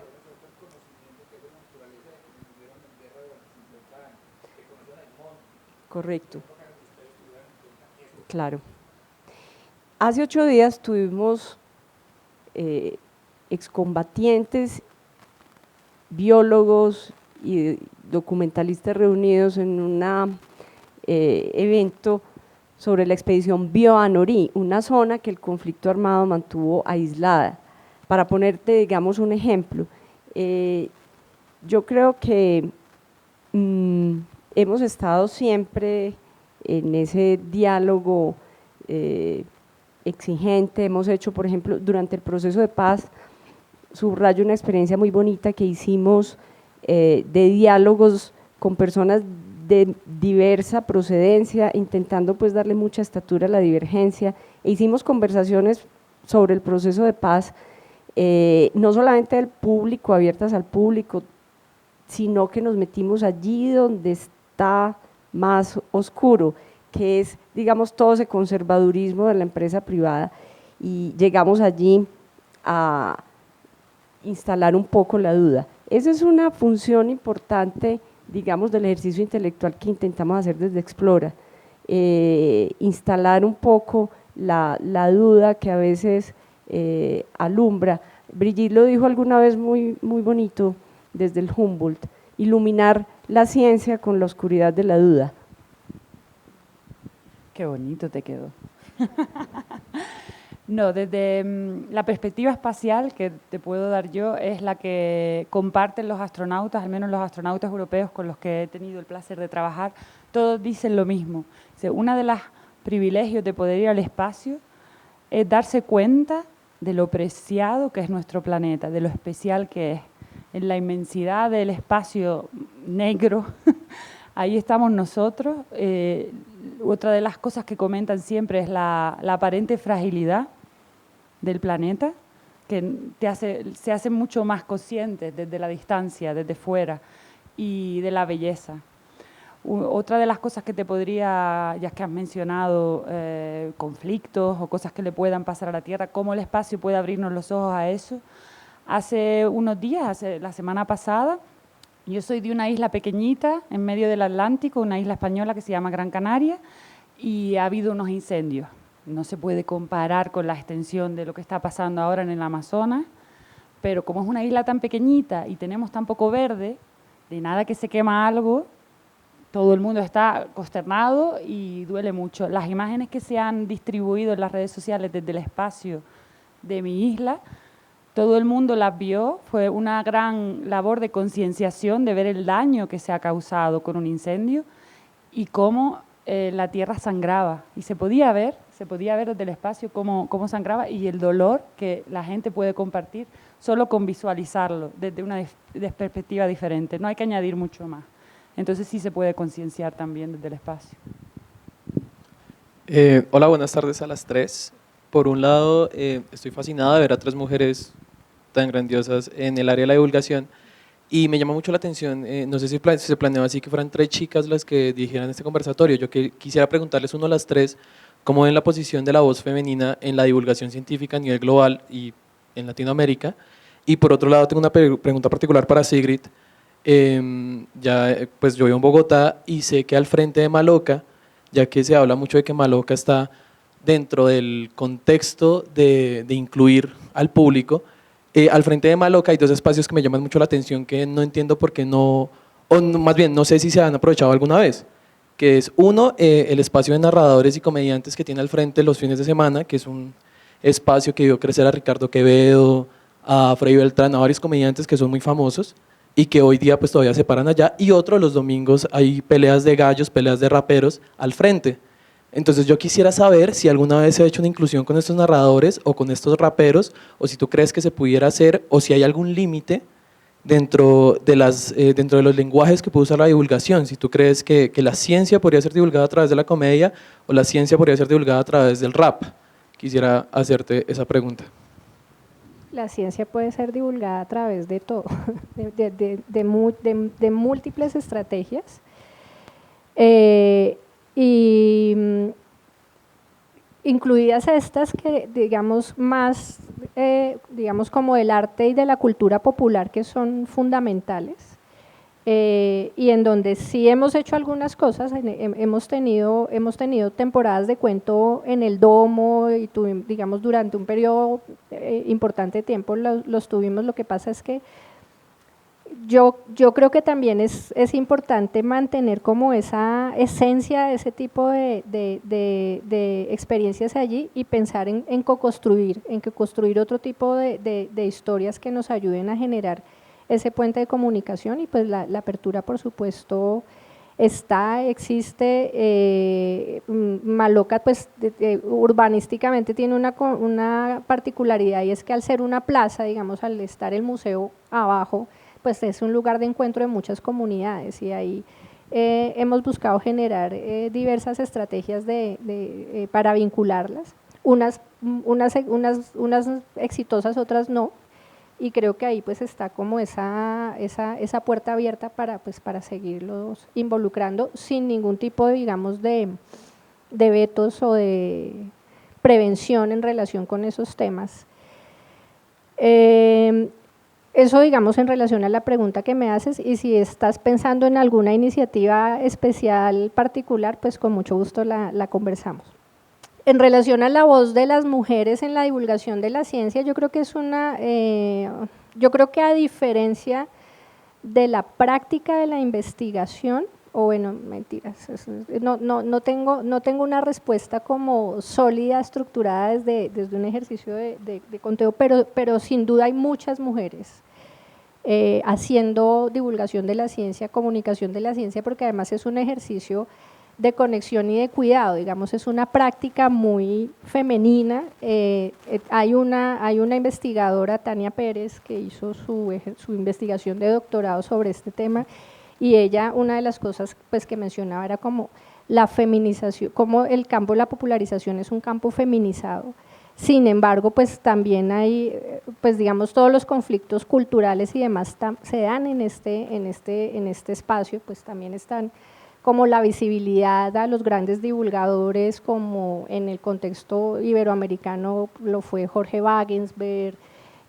Correcto. Claro. Hace 8 días tuvimos excombatientes, biólogos y documentalistas reunidos en un evento sobre la expedición Bioanorí, una zona que el conflicto armado mantuvo aislada. Para ponerte, digamos, un ejemplo, yo creo que hemos estado siempre en ese diálogo exigente. Hemos hecho, por ejemplo, durante el proceso de paz, subrayo una experiencia muy bonita que hicimos de diálogos con personas de diversa procedencia, intentando pues darle mucha estatura a la divergencia, e hicimos conversaciones sobre el proceso de paz, no solamente del público, abiertas al público, sino que nos metimos allí donde está más oscuro, que es, digamos, todo ese conservadurismo de la empresa privada, y llegamos allí a instalar un poco la duda. Esa es una función importante, digamos, del ejercicio intelectual que intentamos hacer desde Explora, instalar un poco la duda que a veces alumbra. Brigitte lo dijo alguna vez muy bonito desde el Humboldt: iluminar la ciencia con la oscuridad de la duda. Qué bonito te quedó. No, desde la perspectiva espacial que te puedo dar yo es la que comparten los astronautas, al menos los astronautas europeos con los que he tenido el placer de trabajar. Todos dicen lo mismo. Uno de los privilegios de poder ir al espacio es darse cuenta de lo preciado que es nuestro planeta, de lo especial que es. En la inmensidad del espacio negro, ahí estamos nosotros. Otra de las cosas que comentan siempre es la aparente fragilidad del planeta, que se hace mucho más consciente desde la distancia, desde fuera, y de la belleza. Otra de las cosas que te podría, ya que has mencionado conflictos o cosas que le puedan pasar a la Tierra, cómo el espacio puede abrirnos los ojos a eso. Hace unos días, la semana pasada, yo soy de una isla pequeñita en medio del Atlántico, una isla española que se llama Gran Canaria, y ha habido unos incendios. No se puede comparar con la extensión de lo que está pasando ahora en el Amazonas, pero como es una isla tan pequeñita y tenemos tan poco verde, de nada que se quema algo, todo el mundo está consternado y duele mucho. Las imágenes que se han distribuido en las redes sociales desde el espacio de mi isla, todo el mundo las vio, fue una gran labor de concienciación de ver el daño que se ha causado con un incendio y cómo la Tierra sangraba y se podía ver desde el espacio cómo sangraba y el dolor que la gente puede compartir solo con visualizarlo desde una perspectiva diferente. No hay que añadir mucho más. Entonces sí se puede concienciar también desde el espacio. Hola, buenas tardes a las tres. Por un lado, estoy fascinada de ver a tres mujeres tan grandiosas en el área de la divulgación y me llama mucho la atención, no sé si se planeó así que fueran tres chicas las que dirigieran este conversatorio. Yo quisiera preguntarles uno a las tres cómo ven la posición de la voz femenina en la divulgación científica a nivel global y en Latinoamérica. Y por otro lado, tengo una pregunta particular para Sigrid. Pues yo vivo en Bogotá y sé que al frente de Maloca, ya que se habla mucho de que Maloca está dentro del contexto de incluir al público, al frente de Maloca hay dos espacios que me llaman mucho la atención que no entiendo por qué más bien no sé si se han aprovechado alguna vez, que es uno, el espacio de narradores y comediantes que tiene al frente los fines de semana, que es un espacio que vio crecer a Ricardo Quevedo, a Freddy Beltrán, a varios comediantes que son muy famosos y que hoy día pues todavía se paran allá, y otro, los domingos hay peleas de gallos, peleas de raperos al frente. Entonces yo quisiera saber si alguna vez se ha hecho una inclusión con estos narradores o con estos raperos, o si tú crees que se pudiera hacer, o si hay algún límite dentro de los lenguajes que puede usar la divulgación, si tú crees que la ciencia podría ser divulgada a través de la comedia o la ciencia podría ser divulgada a través del rap. Quisiera hacerte esa pregunta. La ciencia puede ser divulgada a través de todo, de múltiples estrategias. Incluidas estas que digamos más, digamos como del arte y de la cultura popular, que son fundamentales, y en donde sí hemos hecho algunas cosas. Hemos tenido temporadas de cuento en el Domo y digamos durante un periodo importante de tiempo los tuvimos. Lo que pasa es que yo creo que también es importante mantener como esa esencia de ese tipo de experiencias allí y pensar en co-construir, en que construir otro tipo de historias que nos ayuden a generar ese puente de comunicación. Y pues la apertura, por supuesto, existe. Maloca pues urbanísticamente tiene una particularidad, y es que al ser una plaza, digamos, al estar el museo abajo, pues es un lugar de encuentro de muchas comunidades, y ahí hemos buscado generar diversas estrategias para vincularlas, unas exitosas, otras no, y creo que ahí pues está como esa puerta abierta para seguirlos involucrando sin ningún tipo digamos de vetos o de prevención en relación con esos temas. Eso, digamos, en relación a la pregunta que me haces, y si estás pensando en alguna iniciativa especial particular, pues con mucho gusto la conversamos. En relación a la voz de las mujeres en la divulgación de la ciencia, yo creo que yo creo que a diferencia de la práctica de la investigación, o bueno, mentiras, no tengo una respuesta como sólida, estructurada desde un ejercicio de conteo, pero sin duda hay muchas mujeres haciendo divulgación de la ciencia, comunicación de la ciencia, porque además es un ejercicio de conexión y de cuidado, digamos, es una práctica muy femenina. Hay una investigadora, Tania Pérez, que hizo su investigación de doctorado sobre este tema, y ella, una de las cosas pues que mencionaba era como la feminización, como el campo de la popularización es un campo feminizado. Sin embargo, pues también hay, pues digamos, todos los conflictos culturales y demás se dan en este espacio, pues también están como la visibilidad a los grandes divulgadores, como en el contexto iberoamericano lo fue Jorge Wagensberg,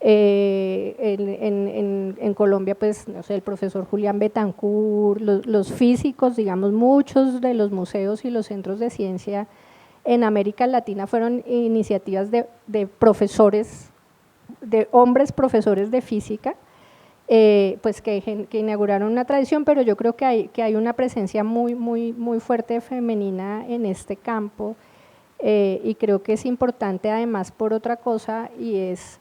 en Colombia, pues, no sé, el profesor Julián Betancourt, los físicos, digamos, muchos de los museos y los centros de ciencia en América Latina fueron iniciativas de profesores, de hombres profesores de física, pues que inauguraron una tradición, pero yo creo que hay una presencia muy fuerte femenina en este campo, y creo que es importante además por otra cosa, y es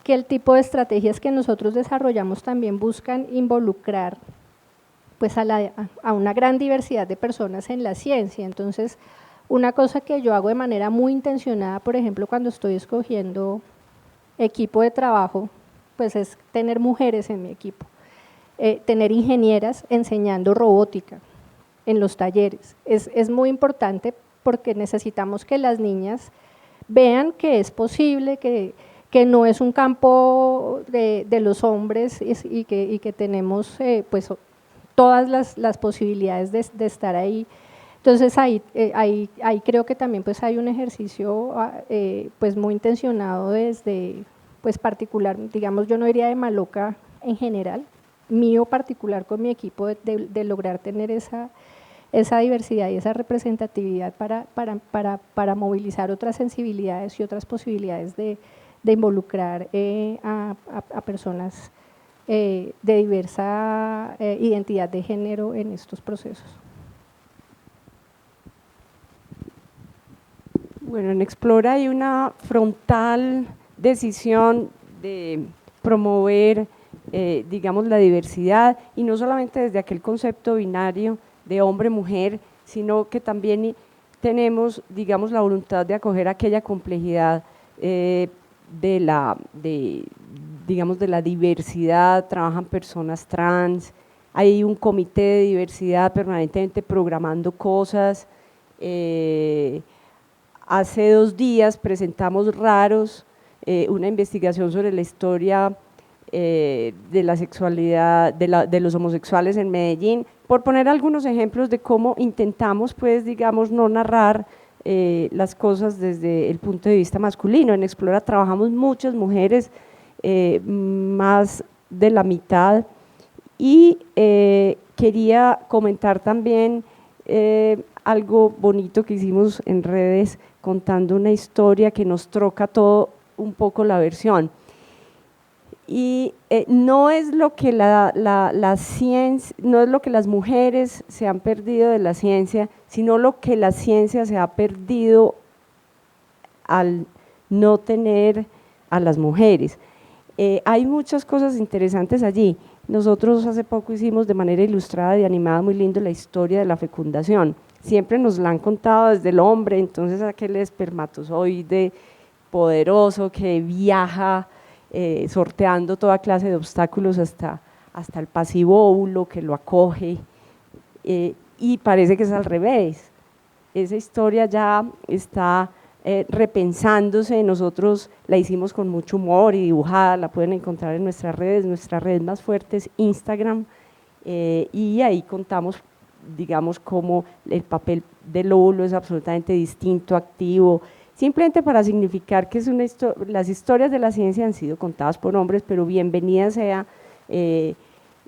que el tipo de estrategias que nosotros desarrollamos también buscan involucrar pues a una gran diversidad de personas en la ciencia. Entonces, una cosa que yo hago de manera muy intencionada, por ejemplo, cuando estoy escogiendo equipo de trabajo, pues es tener mujeres en mi equipo, tener ingenieras enseñando robótica en los talleres. Es muy importante porque necesitamos que las niñas vean que es posible, que no es un campo de los hombres y que tenemos pues todas las posibilidades de estar ahí. Entonces ahí creo que también pues hay un ejercicio pues muy intencionado desde pues particular, digamos yo no diría de Maloca en general, mío particular con mi equipo de lograr tener esa diversidad y esa representatividad para movilizar otras sensibilidades y otras posibilidades de involucrar a personas de diversa identidad de género en estos procesos. Bueno, en Explora hay una frontal decisión de promover, digamos, la diversidad, y no solamente desde aquel concepto binario de hombre-mujer, sino que también tenemos, digamos, la voluntad de acoger aquella complejidad digamos, de la diversidad. Trabajan personas trans, hay un comité de diversidad permanentemente programando cosas. Hace 2 días presentamos Raros, una investigación sobre la historia de la sexualidad de los homosexuales en Medellín, por poner algunos ejemplos de cómo intentamos, pues, digamos, no narrar las cosas desde el punto de vista masculino. En Explora trabajamos muchas mujeres, más de la mitad, y quería comentar también algo bonito que hicimos en redes, contando una historia que nos troca todo un poco la versión. Y no es lo que la ciencia, no es lo que las mujeres se han perdido de la ciencia, sino lo que la ciencia se ha perdido al no tener a las mujeres. Hay muchas cosas interesantes allí. Nosotros hace poco hicimos de manera ilustrada y animada muy lindo la historia de la fecundación. Siempre nos la han contado desde el hombre, entonces aquel espermatozoide poderoso que viaja sorteando toda clase de obstáculos hasta el pasivo óvulo que lo acoge, y parece que es al revés. Esa historia ya está repensándose. Nosotros la hicimos con mucho humor y dibujada, la pueden encontrar en nuestras redes. Nuestra red más fuerte es Instagram, y ahí contamos, digamos, cómo el papel del óvulo es absolutamente distinto, activo, simplemente para significar que las historias de la ciencia han sido contadas por hombres, pero bienvenida sea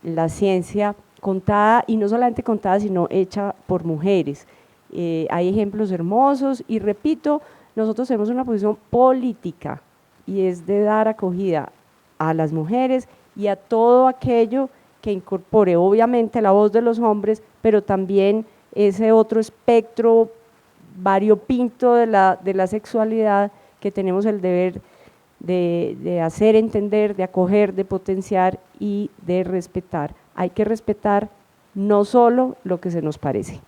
la ciencia contada, y no solamente contada, sino hecha por mujeres. Hay ejemplos hermosos, y repito, nosotros tenemos una posición política, y es de dar acogida a las mujeres y a todo aquello que incorpore obviamente la voz de los hombres, pero también ese otro espectro variopinto de la sexualidad que tenemos el deber de hacer entender, de acoger, de potenciar y de respetar. Hay que respetar no solo lo que se nos parece.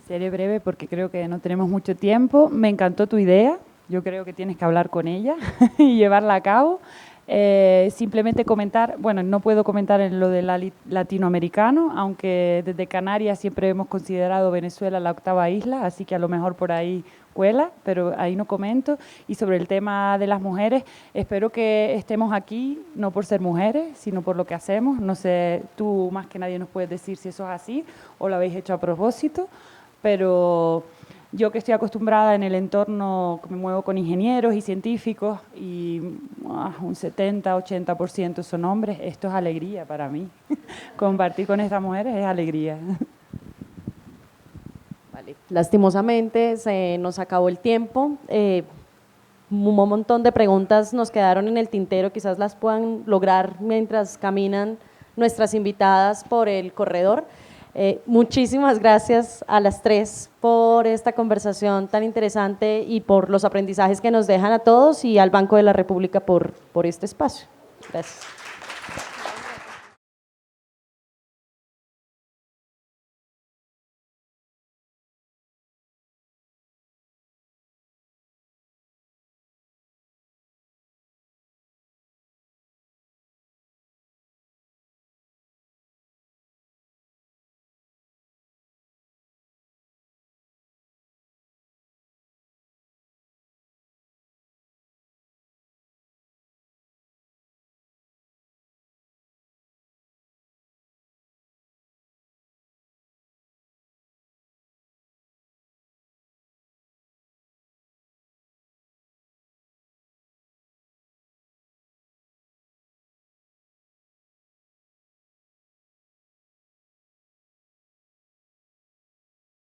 Seré breve porque creo que no tenemos mucho tiempo. Me encantó tu idea, yo creo que tienes que hablar con ella y llevarla a cabo. Simplemente comentar, bueno, no puedo comentar en lo del latinoamericano, aunque desde Canarias siempre hemos considerado Venezuela la 8ª isla, así que a lo mejor por ahí cuela, pero ahí no comento. Y sobre el tema de las mujeres, espero que estemos aquí, no por ser mujeres, sino por lo que hacemos. No sé, tú más que nadie nos puedes decir si eso es así o lo habéis hecho a propósito, pero yo que estoy acostumbrada en el entorno, me muevo con ingenieros y científicos y un 70-80% son hombres, esto es alegría para mí. Compartir con estas mujeres es alegría. Vale. Lastimosamente se nos acabó el tiempo. Un montón de preguntas nos quedaron en el tintero, quizás las puedan lograr mientras caminan nuestras invitadas por el corredor. Muchísimas gracias a las 3 por esta conversación tan interesante y por los aprendizajes que nos dejan a todos, y al Banco de la República por este espacio. Gracias.